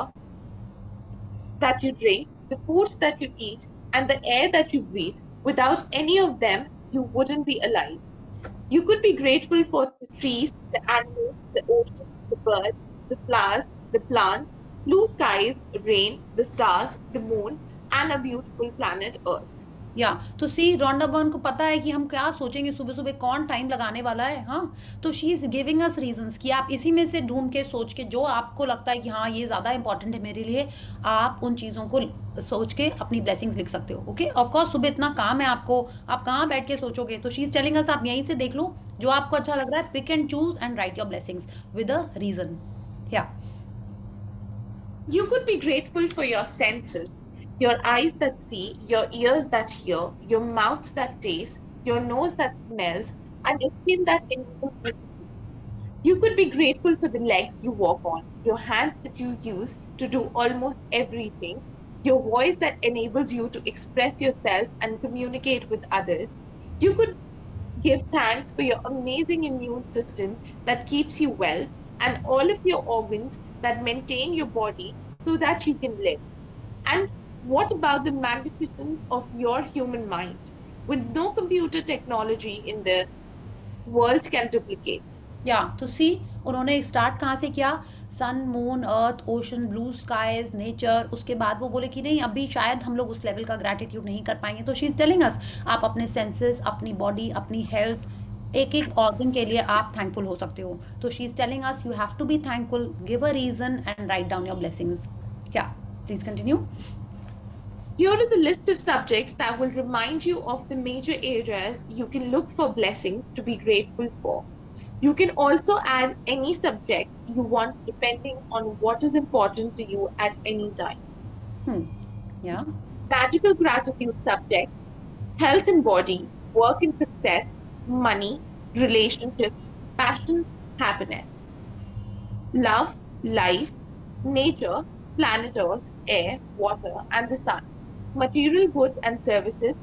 that you drink, the food that you eat, and the air that you breathe. Without any of them, you wouldn't be alive. You could be grateful for the trees, the animals, the ocean, the birds, the flowers, the plants, blue skies, rain, the stars, the moon, and a beautiful planet Earth. या तो सी Rhonda Byrne को पता है कि हम क्या सोचेंगे सुबह सुबह, कौन टाइम लगाने वाला है। हाँ, तो she is giving us reasons कि आप इसी में से ढूंढ के सोच के जो आपको लगता है कि हाँ ये ज़्यादा इंपॉर्टेंट है मेरे लिए, आप उन चीज़ों को सोच के अपनी ब्लेसिंग्स लिख सकते हो। ओके, ऑफकोर्स सुबह इतना काम है आपको, आप कहाँ बैठ के सोचोगे। तो शी इज़ टेलिंग अस आप यहीं से देख लो जो आपको अच्छा लग रहा है, pick and choose and write your blessings with a reason. Yeah You could be grateful for your senses, your eyes that see, your ears that hear, your mouth that tastes, your nose that smells, and your skin that enables you to breathe. You could be grateful for the legs you walk on, your hands that you use to do almost everything, your voice that enables you to express yourself and communicate with others. You could give thanks for your amazing immune system that keeps you well, and all of your organs that maintain your body so that you can live. And what about the magnificence of your human mind, with no computer technology in the world can duplicate? या तो सी उन्होंने start कहाँ से किया, सन, moon, अर्थ, ocean, blue skies, nature, उसके बाद वो बोले कि नहीं अभी शायद हम लोग उस लेवल का ग्रैटिट्यूड नहीं कर पाएंगे, तो शी इज टेलिंग अस आप अपने सेंसेस, अपनी बॉडी, अपनी हेल्थ, एक एक ऑर्गन के लिए आप थैंकफुल हो सकते हो. तो she is telling us you have to be thankful, give a reason and write down your blessings. Yeah please continue. Here is a list of subjects that will remind you of the major areas you can look for blessings to be grateful for. You can also add any subject you want depending on what is important to you at any time. या Magical gratitude subject, health and body, work and success, money, relationships, passion, happiness. Love, life, nature, planet Earth, air, water, and the sun. Material goods and services,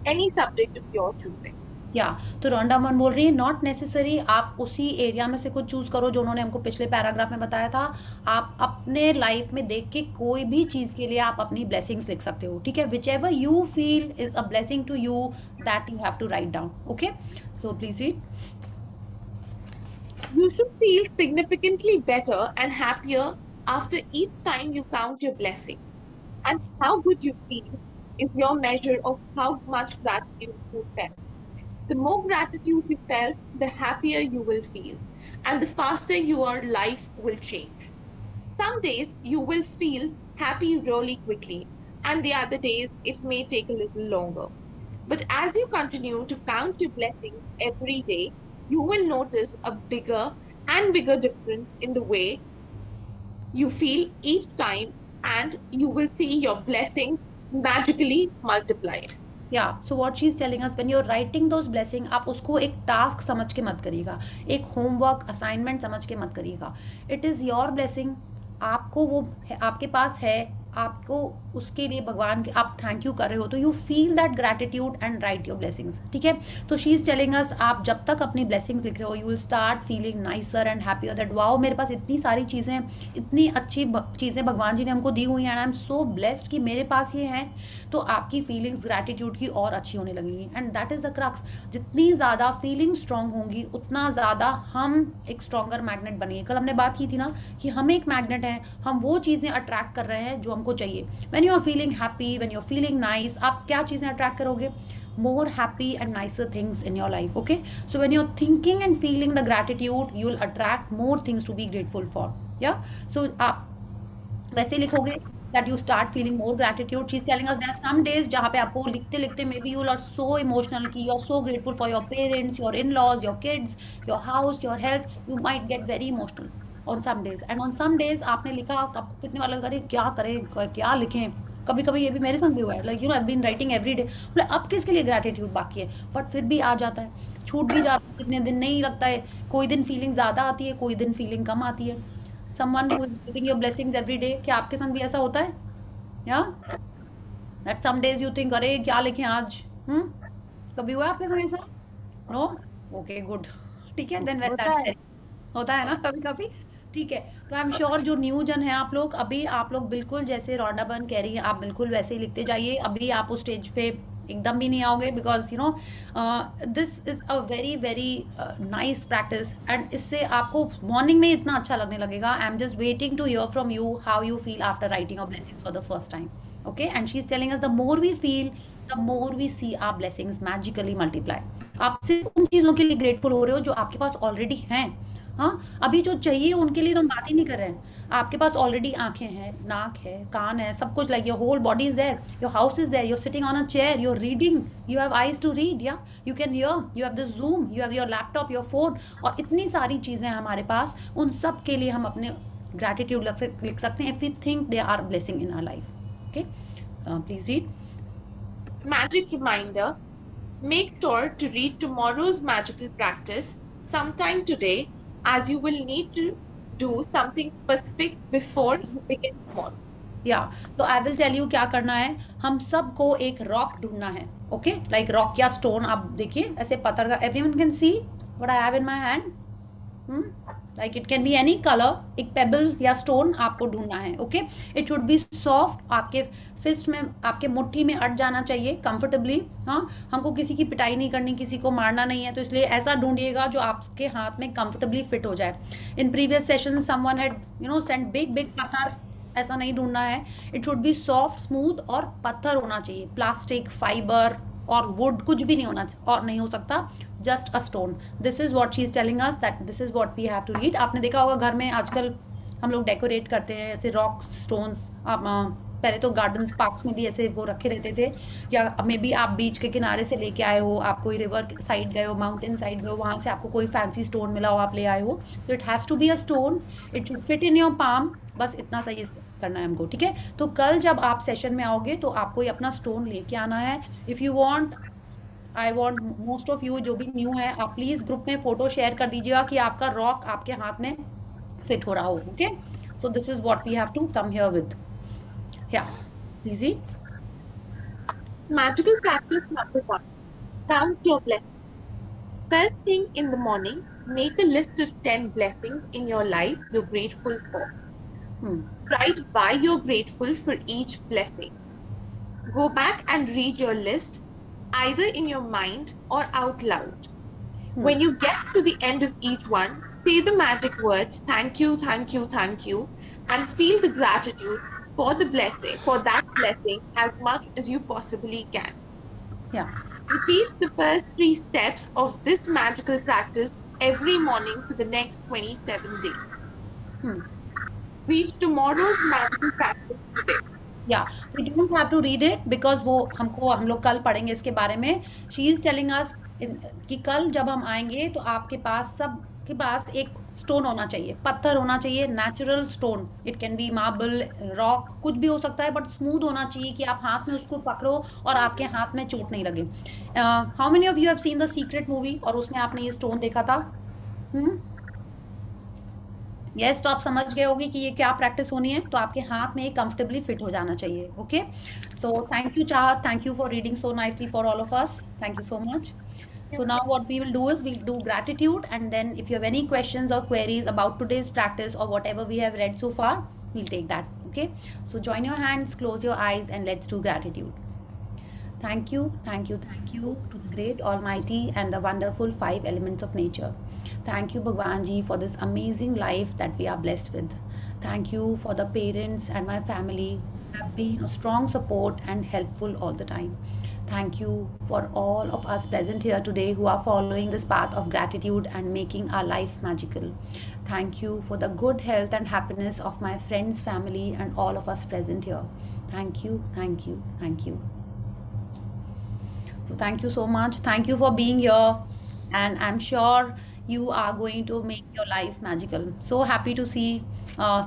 any subject of your choosing. या तो रोंडा मन बोल रही है not necessary आप उसी area में से कुछ चूज करो जो उन्होंने हमको पिछले पैराग्राफ में बताया था. आप अपने लाइफ में देख के कोई भी चीज के लिए आप अपनी ब्लेसिंग्स लिख सकते हो. ठीक है, whichever you feel is a blessing to you that you have to write down. Okay, so please read. You should feel significantly better and happier after each time you count your blessing. And how good you feel is your measure of how much gratitude you felt. The more gratitude you felt, the happier you will feel, and the faster your life will change. Some days you will feel happy really quickly, and the other days it may take a little longer. But as you continue to count your blessings every day, you will notice a bigger and bigger difference in the way you feel each time, and you will see your blessings magically multiplied. Yeah so what she is telling us when you are writing those blessing आप उसको एक task समझ के मत करिएगा, एक homework assignment समझ के मत करिएगा. इट इज़ योर ब्लेसिंग, आपको वो आपके पास है, आपको उसके लिए भगवान के आप थैंक यू कर रहे हो, तो you feel that gratitude and write your blessings. ठीक है, तो शी इज टेलिंग अस आप जब तक अपनी ब्लेसिंग्स लिख रहे हो you will start feeling nicer and happier that wow मेरे पास इतनी सारी चीज़ें, इतनी अच्छी चीज़ें भगवान जी ने हमको दी हुई हैं and I am so blessed कि मेरे पास ये हैं. तो आपकी फीलिंग्स ग्रैटिट्यूड की और अच्छी होने लगेंगी and that is the crux. जितनी ज़्यादा फीलिंग स्ट्रांग होंगी उतना ज़्यादा हम एक स्ट्रॉन्गर मैग्नेट बनेंगे. कल हमने बात की थी ना कि हम एक मैग्नेट हैं, हम वो चीज़ें अट्रैक्ट कर रहे हैं जो हमको चाहिए. When you are feeling happy, when you are feeling nice, आप क्या चीज़ें अट्रैक्ट करोगे? more happy and nicer things in your life. Okay, so when you're thinking and feeling the gratitude you will attract more things to be grateful for. Yeah, so आप वैसे लिखोगे that you start feeling more gratitude. She's telling us there are some days जहाँ पे आपको लिखते लिखते maybe you are so emotional कि you are so grateful for your parents, your in-laws, your kids, your house, your health. You might get very emotional on some days, and on some days आपने लिखा आपको कितने वाला करे क्या करें क्या लिखें. कभी कभी ये भी मेरे संग भी हुआ है, like you know I been writing every day, बोले अब किसके लिए ग्रैटिट्यूड बाकी है, बट फिर भी आ जाता है, छूट भी जाता है, कितने दिन नहीं लगता है, कोई दिन फीलिंग ज़्यादा आती है, कोई दिन फीलिंग कम आती है. Someone who is giving your blessings every day, क्या आपके संग भी ऐसा होता है? या that some days you think अरे क्या लिखें आज. कभी हुआ आपके संग ऐसा? नो? ओके गुड, ठीक है, देन होता है ना कभी कभी. ठीक है, तो आई एम श्योर जो न्यू जन है आप लोग, अभी आप लोग बिल्कुल जैसे रोंडा बन कह रही हैं आप बिल्कुल वैसे ही लिखते जाइए. अभी आप उस स्टेज पे एकदम भी नहीं आओगे because you know this is a very very nice practice and इससे आपको मॉर्निंग में इतना अच्छा लगने लगेगा. I am just waiting to hear from you how you feel after writing your blessings for the first time. Okay, and she is telling us the more we feel the more we see our blessings magically multiply. आप सिर्फ उन चीज़ों के लिए grateful हो रहे हो जो आपके पास ऑलरेडी हैं. हाँ, अभी जो चाहिए उनके लिए तो हम बात ही नहीं कर रहे हैं. आपके पास ऑलरेडी आंखें हैं, नाक है, कान है, सब कुछ, like your whole body is there, your house is there, you are sitting on a chair, you are reading, you have eyes to read, या you can hear, you have the Zoom, you have your laptop, your phone, और इतनी सारी चीज़ें हैं हमारे पास. उन सब के लिए हम अपने ग्रैटिट्यूड लिख सकते हैं if we think they are blessing in our life. Okay, please read. Magic reminder. Make sure to read tomorrow's magical practice sometime today, as you will need to do something specific before you begin tomorrow. या तो I will tell you क्या करना है. हम सबको एक rock ढूंढना है. ओके, लाइक रॉक या स्टोन. आप देखिए ऐसे पत्थर का. Everyone can see what I have in my hand. Like it can be any colour. एक पेबल या स्टोन आपको ढूंढना है. Okay, it should be soft. आपके फिस्ट में, आपके मुट्ठी में अट जाना चाहिए कंफर्टेबली. हाँ, हमको किसी की पिटाई नहीं करनी, किसी को मारना नहीं है, तो इसलिए ऐसा ढूंढिएगा जो आपके हाथ में कंफर्टेबली फिट हो जाए. In previous session someone had sent big big पत्थर. ऐसा नहीं ढूंढना है. It should be soft, smooth और पत्थर होना चाहिए. प्लास्टिक, फाइबर और वुड कुछ भी नहीं होना और नहीं हो सकता. Just a stone. This is what she is telling us that this is what we have to read. आपने देखा होगा घर में आजकल हम लोग डेकोरेट करते हैं ऐसे रॉक स्टोन्स. आप पहले तो गार्डन्स, पार्क्स में भी ऐसे वो रखे रहते थे. या मे बी आप बीच के किनारे से लेके आए हो, आप कोई रिवर साइड गए हो, माउंटेन साइड गए हो, वहाँ से आपको कोई फैंसी स्टोन मिला हो, आप ले आए हो. तो it has to be a stone. It should fit in your palm. बस इतना सही करना है हमको. ठीक है, तो कल जब आप सेशन में आओगे तो आपको ये अपना स्टोन लेके आना है. If you want, I want most of you जो भी न्यू है, आप प्लीज़ ग्रुप में फ़ोटो शेयर कर दीजिएगा कि आपका रॉक आपके हाथ में फिट हो रहा हो. Okay, so this is what we have to come here with. Yeah please read. Magical practice number 1. Count your blessings. First thing in the morning, make a list of 10 blessings in your life you're grateful for. Write why you're grateful for each blessing. Go back and read your list either in your mind or out loud. When you get to the end of each one, say the magic words thank you, thank you, thank you, and feel the gratitude for the blessing, for that blessing as much as you possibly can. Yeah. Repeat the first 3 steps of this magical practice every morning for the next 27 days. Read tomorrow's magical practice today. या we don't have to read it because वो हम लोग कल पढ़ेंगे इसके बारे में. She is telling us कि कल जब हम आएंगे तो आपके पास, सबके पास एक स्टोन होना चाहिए, पत्थर होना चाहिए, natural stone. It can be marble, rock, कुछ भी हो सकता है, बट स्मूथ होना चाहिए कि आप हाथ में उसको पकड़ो और आपके हाथ में चोट नहीं लगे. How many of you have seen the secret movie और उसमें आपने ये स्टोन देखा था? यस, तो आप समझ गए होंगे कि ये क्या प्रैक्टिस होनी है. तो आपके हाथ में कंफर्टेबली फिट हो जाना चाहिए. ओके, सो थैंक यू चाहत, thank you for reading so nicely for all of us. Thank you so much. So now what we will do is we'll do gratitude, and then if you have any questions or queries about today's practice or whatever we have read so far, we'll take that. Okay, so join your hands, close your eyes, and let's do gratitude. Thank you, thank you, thank you to the great Almighty and the wonderful 5 elements of nature. Thank you, Bhagwan Ji, for this amazing life that we are blessed with. Thank you for the parents and my family who have been a strong support and helpful all the time. Thank you for all of us present here today who are following this path of gratitude and making our life magical. Thank you for the good health and happiness of my friends, family, and all of us present here. Thank you, thank you, thank you. So thank you so much. Thank you for being here, and I'm sure you are going to make your life magical. So happy to see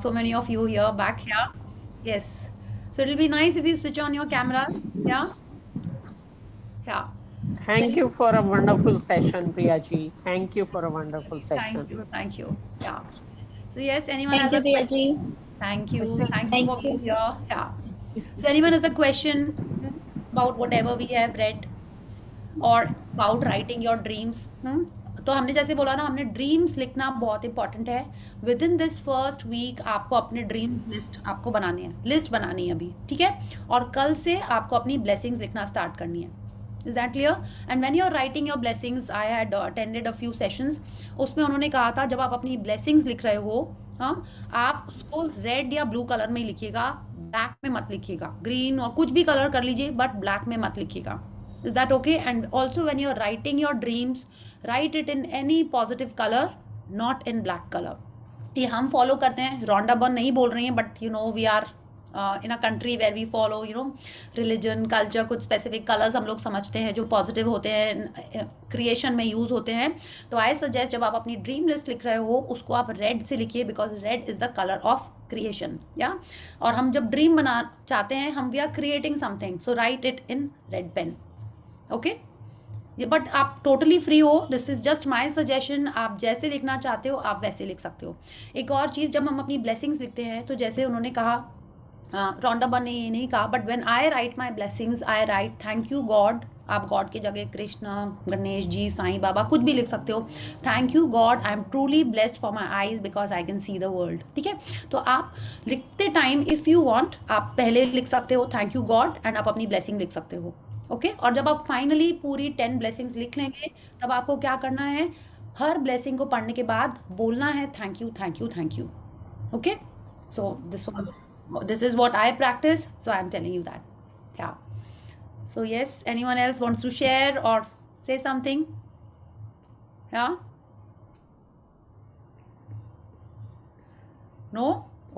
so many of you here, back here. Yes. So it'll be nice if you switch on your cameras. Yeah. Yeah. Thank you for a wonderful session, Priya ji. Thank you for a wonderful session. Thank you. Thank you. Yeah. So yes, anyone Thank has you, a Priya ji. question? Thank you. Thank you Thank for being here. Yeah. So anyone has a question about whatever we have read or about writing your dreams? तो हमने जैसे बोला ना, हमने dreams लिखना बहुत important है. Within this first week आपको अपने ड्रीम लिस्ट आपको बनानी है, लिस्ट बनानी है अभी. ठीक है, और कल से आपको अपनी ब्लेसिंग्स लिखना स्टार्ट करनी है. Is that clear? And when you're writing your blessings, I had attended a few sessions. उसमें उन्होंने कहा था जब आप अपनी blessings लिख रहे हो, हाँ, आप उसको रेड या ब्लू कलर में लिखिएगा, ब्लैक में मत लिखिएगा. ग्रीन और कुछ भी कलर कर लीजिए, बट ब्लैक में मत लिखिएगा. Is that okay? And also when you're writing your dreams, write it in any positive color, not in black color. ये हम फॉलो करते हैं, रॉन्डा बर्न नहीं बोल रही हैं, but you know we are in a country where we follow religion culture, कुछ specific colours हम लोग समझते हैं जो पॉजिटिव होते हैं, क्रिएशन में यूज़ होते हैं। तो आई सजेस्ट जब आप अपनी ड्रीम लिस्ट लिख रहे हो उसको आप रेड से लिखिए, because red is the colour of creation. या और हम जब ड्रीम बना चाहते हैं, हम we are creating something, so write it in red pen. Okay, but आप टोटली फ्री हो, this is just my suggestion. आप जैसे लिखना चाहते हो आप वैसे लिख सकते हो। एक और चीज़, जब हम अपनी ब्लेसिंग्स लिखते हैं तो जैसे उन्होंने कहा, रॉन्डा बन ने ये नहीं कहा, but when I right my blessings I right thank you God. आप गॉड की जगह कृष्णा, गणेश जी, साईं बाबा कुछ भी लिख सकते हो। Thank you God, I am truly blessed for my eyes because I can see the world. ठीक है, तो आप लिखते टाइम इफ़ यू वांट आप पहले लिख सकते हो थैंक यू गॉड एंड आप अपनी ब्लेसिंग लिख सकते हो। ओके, और जब आप फाइनली पूरी 10 ब्लेसिंग्स लिख लेंगे तब आपको क्या करना है, हर ब्लेसिंग को पढ़ने के बाद बोलना है thank you thank you thank you. Okay, so this is what I practice, so I'm telling you that. Yeah, so yes, anyone else wants to share or say something? Yeah, no?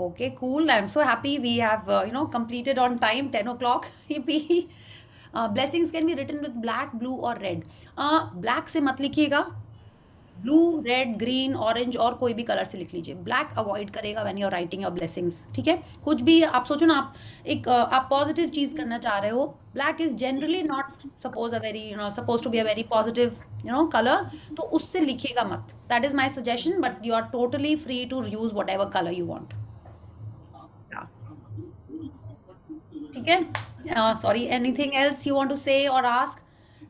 Okay, cool. I'm so happy we have completed on time, 10 o'clock. Yippee. Blessings can be written with black, blue or red. Black से मत लिखिएगा, blue, red, green, orange और कोई भी colour से लिख लीजिए। Black avoid करेगा when you are writing your blessings. ठीक है, कुछ भी आप सोचो ना, आप पॉजिटिव चीज़ करना चाह रहे हो, black is generally not suppose to be a very positive colour, तो उससे लिखिएगा मत। That is my suggestion, but you are totally free to use whatever colour you want. ठीक है, sorry, anything else you want to say और ask?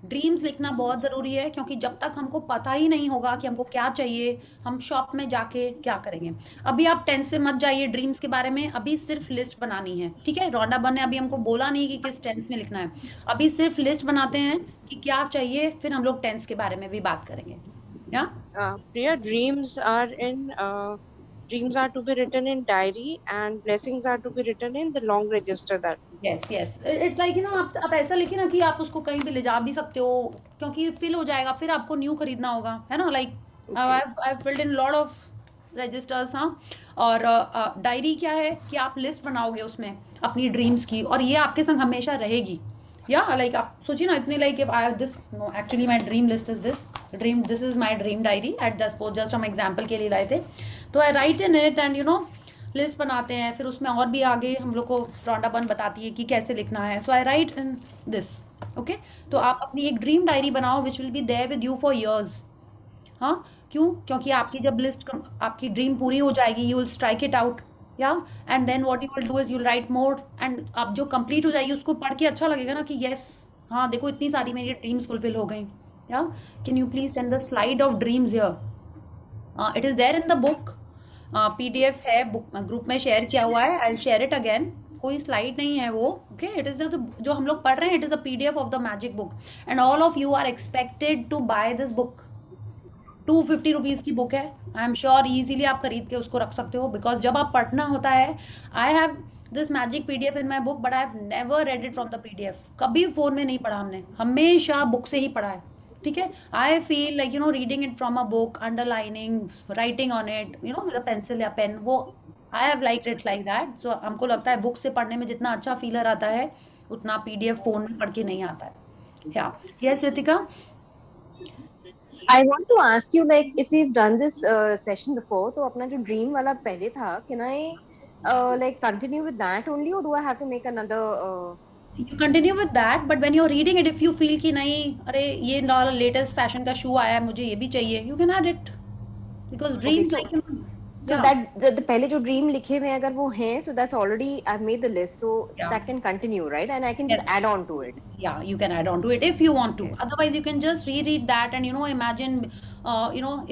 Dreams लिखना बहुत ज़रूरी है, क्योंकि जब तक हमको पता ही नहीं होगा कि हमको क्या चाहिए, हम शॉप में जाके क्या करेंगे। अभी आप टेंस पे मत जाइए ड्रीम्स के बारे में, अभी सिर्फ लिस्ट बनानी है। ठीक है, रॉन्डा बन ने अभी हमको बोला नहीं कि किस टेंस में लिखना है, अभी सिर्फ लिस्ट बनाते हैं कि क्या चाहिए, फिर हम लोग टेंस के बारे में भी बात करेंगे। या Priya, dreams are to be written in diary and blessings are to be written in the long register that yes yes, it's like आप ऐसा लिखिए ना कि आप उसको कहीं भी ले जा भी सकते हो, क्योंकि फिल हो जाएगा, फिर आपको न्यू खरीदना होगा, है ना। Like I filled in lot of registers. हाँ, और डायरी क्या है कि आप लिस्ट बनाओगे उसमें अपनी ड्रीम्स की, और ये आपके संग हमेशा रहेगी। या लाइक आप सोचिए ना, इतने like I have this, no actually my dream list is this is my dream diary at just हम एग्जाम्पल के लिए लाए थे। तो आई राइट इन इट एंड लिस्ट बनाते हैं, फिर उसमें और भी आगे हम लोग को रॉन्डा बन बताती है कि कैसे लिखना है। So I right in this. Okay, तो आप अपनी एक ड्रीम डायरी बनाओ which will be there with you for years. हाँ, क्यों? क्योंकि आपकी जब लिस्ट आपकी ड्रीम पूरी हो जाएगी, you will strike it out. Yeah and then what you will do is you will write more, and अब जो कंप्लीट हो जाएगी उसको पढ़ के अच्छा लगेगा ना कि येस, हाँ देखो इतनी सारी मेरी ड्रीम्स फुलफिल हो गई। या can you please send the slide of dreams here? It is there in the book, PDF है, बुक ग्रुप में शेयर किया हुआ है। आई शेयर इट अगेन, कोई स्लाइड नहीं है वो। ओके, इट इज़ जो हम लोग पढ़ रहे हैं, it is a PDF of the magic book and all of you are expected to buy this book. 250 rupees की बुक है, आई एम श्योर ईजिली आप खरीद के उसको रख सकते हो, बिकॉज जब आप पढ़ना होता है, आई have this magic PDF in my book but I have never read it from the PDF। कभी फ़ोन में नहीं पढ़ा हमने, हमेशा बुक से ही पढ़ा है। ठीक है, I feel like reading it from a book, underlining, writing on it with a pencil या पेन, वो I have like it like that. So हमको लगता है बुक से पढ़ने में जितना अच्छा फीलर आता है उतना PDF फ़ोन में पढ़ के नहीं आता है। या yes Ritika? I want to ask you, like, if we've done this session before, तो अपना जो dream वाला पहले था, can I like continue with that only, or do I have to make another? You continue with that, but when you're reading it, if you feel कि नहीं, अरे ये लेटेस्ट फैशन का शू आया है, मुझे ये भी चाहिए, you can add it, because dreams Okay, like so that the पहले जो dream लिखे हुए हैं अगर वो हैं, so that's already I've made the list, so Yeah. that can continue, right? And I can just Yes. add on to it. yeah, you can add on to it if you want to. Otherwise, you can just reread that and imagine,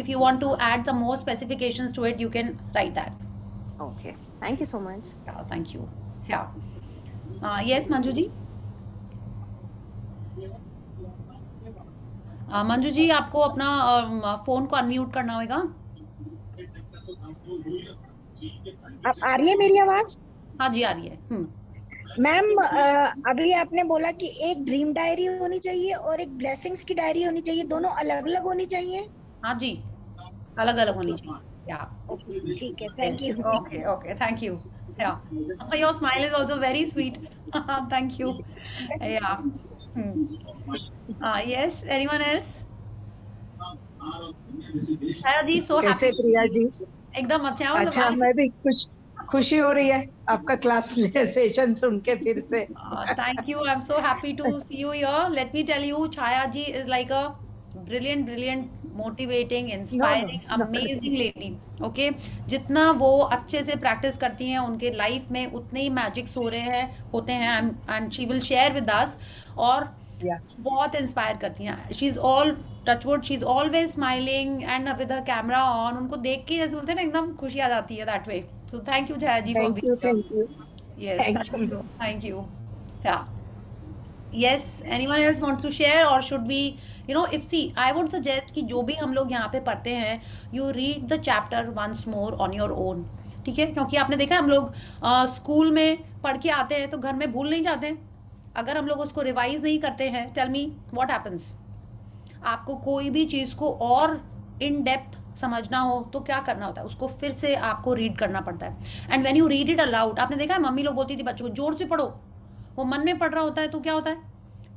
if you want to add some more specifications to it, you can write that. Okay, thank you so much. Yeah, thank you. Yeah. Yes, Manju जी? मंजू जी, आपको अपना phone को unmute करना होगा। अब आ रही है मेरी आवाज? हाँ जी, आ रही है। मैम, अभी आपने बोला कि एक ड्रीम डायरी होनी चाहिए और एक ब्लेसिंग्स की डायरी होनी चाहिए, दोनों अलग अलग होनी चाहिए। हाँ जी, अलग अलग होनी चाहिए। Yeah. ठीक है, thank you. Okay, okay. Thank you. Yeah. Your smile is also very sweet. Thank you. Yeah. Hmm. Yes. Anyone else? Shaya ji, so कैसे happy to Priya see ji? you. एकदम अच्छे हैं। अच्छा, मैं भी खुशी हो रही है आपका क्लास सेशन सुन के फिर से। Thank you. I'm so happy to see you here. Let me tell you, Chaya ji is like a brilliant, motivating, No, no, inspiring, no. amazing lady. Okay? जितना वो अच्छे से प्रैक्टिस करती हैं उनके लाइफ में उतने ही मैजिक्स होते हैं and she will share with us. और Yeah. बहुत इंस्पायर करती हैं। She is all touch wood, she is always smiling and with a camera on. उनको देख के जैसे बोलते हैं ना एकदम खुशी आ जाती है that way. So thank you Chhaya ji for Thank you, thank you. Yes, Thank you. thank you. Yeah. Yes, anyone else wants to share or should we, if see, I would suggest कि जो भी हम लोग यहाँ पे पढ़ते हैं, you read the chapter once more on your own. ठीक है? क्योंकि आपने देखा हम लोग स्कूल में पढ़ के आते हैं तो घर में भूल नहीं जाते हैं। अगर हम लोग उसको रिवाइज नहीं करते हैं, टेल मी व्हाट हैपेंस। आपको कोई भी चीज़ को और इन डेप्थ समझना हो तो क्या करना होता है, उसको फिर से आपको रीड करना पड़ता है। And when you read it allowed, आपने देखा है मम्मी लोग बोलती थी बच्चों को जोर से पढ़ो, वो मन में पढ़ रहा होता है तो क्या होता है,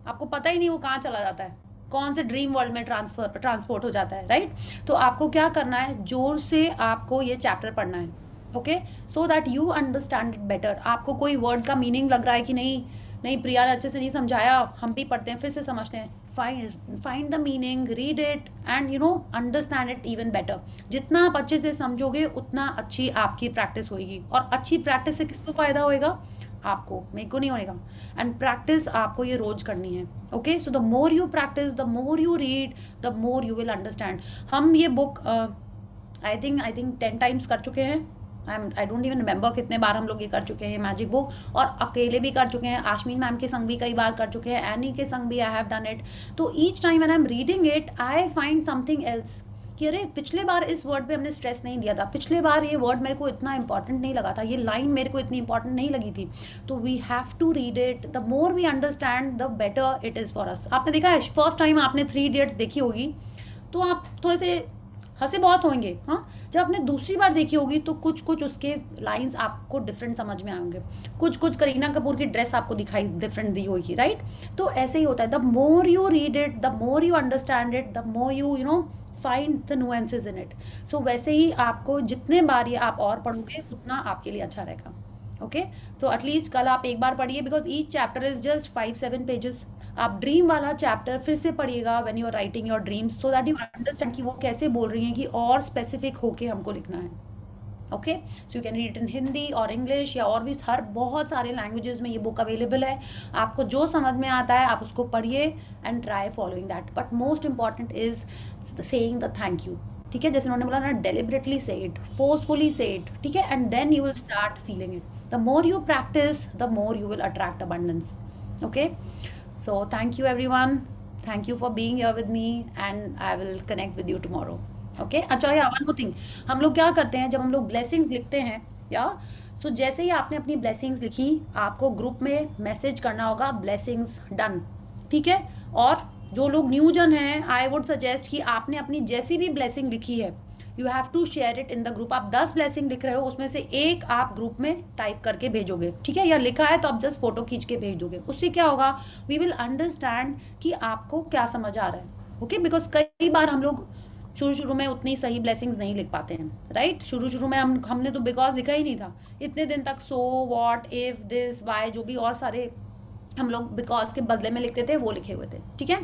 आपको पता ही नहीं वो कहाँ चला जाता है, कौन से ड्रीम वर्ल्ड में ट्रांसपोर्ट हो जाता है, राइट। तो आपको क्या करना है, जोर से आपको ये चैप्टर पढ़ना है, okay, so that you understand it better. आपको कोई वर्ड का मीनिंग लग रहा है कि नहीं प्रिया ने अच्छे से नहीं समझाया, हम भी पढ़ते हैं फिर से समझते हैं, find the meaning, read it and understand it even better. जितना आप अच्छे से समझोगे उतना अच्छी आपकी प्रैक्टिस होगी, और अच्छी प्रैक्टिस से किसको फायदा होएगा, आपको, मेरे को नहीं होएगा। एंड प्रैक्टिस आपको ये रोज करनी है, okay. So the more you practise, the more you read, the more you will understand. हम ये बुक आई थिंक 10 टाइम्स कर चुके हैं। आई डोंट इवन रिमेंबर कितने बार हम लोग ये कर चुके हैं मैजिक बुक, और अकेले भी कर चुके हैं, आशमीन मैम के संग भी कई बार कर चुके हैं, एनी के संग भी आई हैव डन इट। तो each time when I am reading it I find something else कि अरे पिछले बार इस वर्ड पे हमने स्ट्रेस नहीं दिया था, पिछले बार ये वर्ड मेरे को इतना इंपॉर्टेंट नहीं लगा था, ये लाइन मेरे को इतनी इंपॉर्टेंट नहीं लगी थी। तो we have to read it, the more we understand the better it is for us. आपने देखा है फर्स्ट टाइम आपने 3 इडियट्स देखी होगी तो आप थोड़े से हंसे बहुत होंगे, हाँ। जब आपने दूसरी बार देखी होगी तो कुछ उसके लाइंस आपको डिफरेंट समझ में आएंगे, कुछ करीना कपूर की ड्रेस आपको दिखाई डिफरेंट दी होगी, राइट। तो ऐसे ही होता है, the more you read it, the more you understand it, the more you find the nuances in it. So वैसे ही आपको जितने बार ये आप और पढ़ोगे उतना आपके लिए अच्छा रहेगा, ओके। तो एटलीस्ट कल आप एक बार पढ़िए, because each chapter is just 5-7 pages. आप ड्रीम वाला चैप्टर फिर से पढ़िएगा when you are writing your dreams, so that you understand कि वो कैसे बोल रही हैं, कि और स्पेसिफिक होके हमको लिखना है, okay. So you can read in Hindi और इंग्लिश या और भी बहुत सारे लैंग्वेजेस में ये बुक अवेलेबल है। आपको जो समझ में आता है आप उसको पढ़िए and try following that, but most important is saying the thank you, ठीक है। जैसे उन्होंने बोला ना, डेलिबरेटली से इट, फोर्सफुली से इट, ठीक है, and then you will start feeling it. The more you practise the more you will attract abundance, okay. So thank you everyone, thank you for being here with me and I will connect with you tomorrow, okay। अच्छा या one more thing, हम लोग क्या करते हैं जब हम लोग blessings लिखते हैं या सो जैसे ही आपने अपनी blessings लिखी, आपको ग्रुप में मैसेज करना होगा blessings done, ठीक है। और जो लोग न्यू जन हैं, आई वुड सजेस्ट कि आपने अपनी जैसी भी ब्लेसिंग लिखी है, you have to share it in the group. आप 10 ब्लेसिंग लिख रहे हो, उसमें से एक आप ग्रुप में टाइप करके भेजोगे, ठीक है, या लिखा है तो आप जस्ट फोटो खींच के भेज दोगे। उससे क्या होगा, वी विल अंडरस्टैंड कि आपको क्या समझ आ रहा है, ओके। बिकॉज कई बार हम लोग शुरू में उतनी सही ब्लेसिंग्स नहीं लिख पाते हैं, राइट। शुरू में हमने तो बिकॉज लिखा ही नहीं था इतने दिन तक, so what, if, this, why, जो भी और सारे हम लोग बिकॉज के बदले में लिखते थे वो लिखे हुए थे, ठीक है।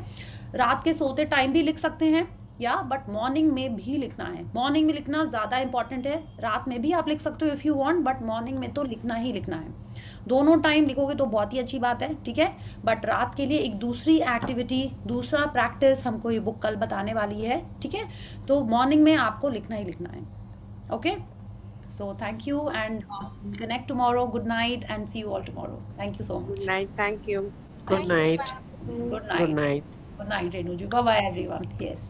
रात के सोते टाइम भी लिख सकते हैं या, बट मॉर्निंग में भी लिखना है। मॉर्निंग में लिखना ज़्यादा इंपॉर्टेंट है, रात में भी आप लिख सकते हो if you want, but morning में तो लिखना ही लिखना है। दोनों टाइम लिखोगे तो बहुत ही अच्छी बात है, ठीक है। बट रात के लिए एक दूसरी एक्टिविटी, दूसरा प्रैक्टिस हमको ये बुक कल बताने वाली है, ठीक है। तो मॉर्निंग में आपको लिखना ही लिखना है, okay. So thank you and connect tomorrow. Good night and see you all tomorrow. Thank you so much. Good night. Thank you. Good night. Good night. Good night. Good night, Renuji. Bye bye everyone. Yes.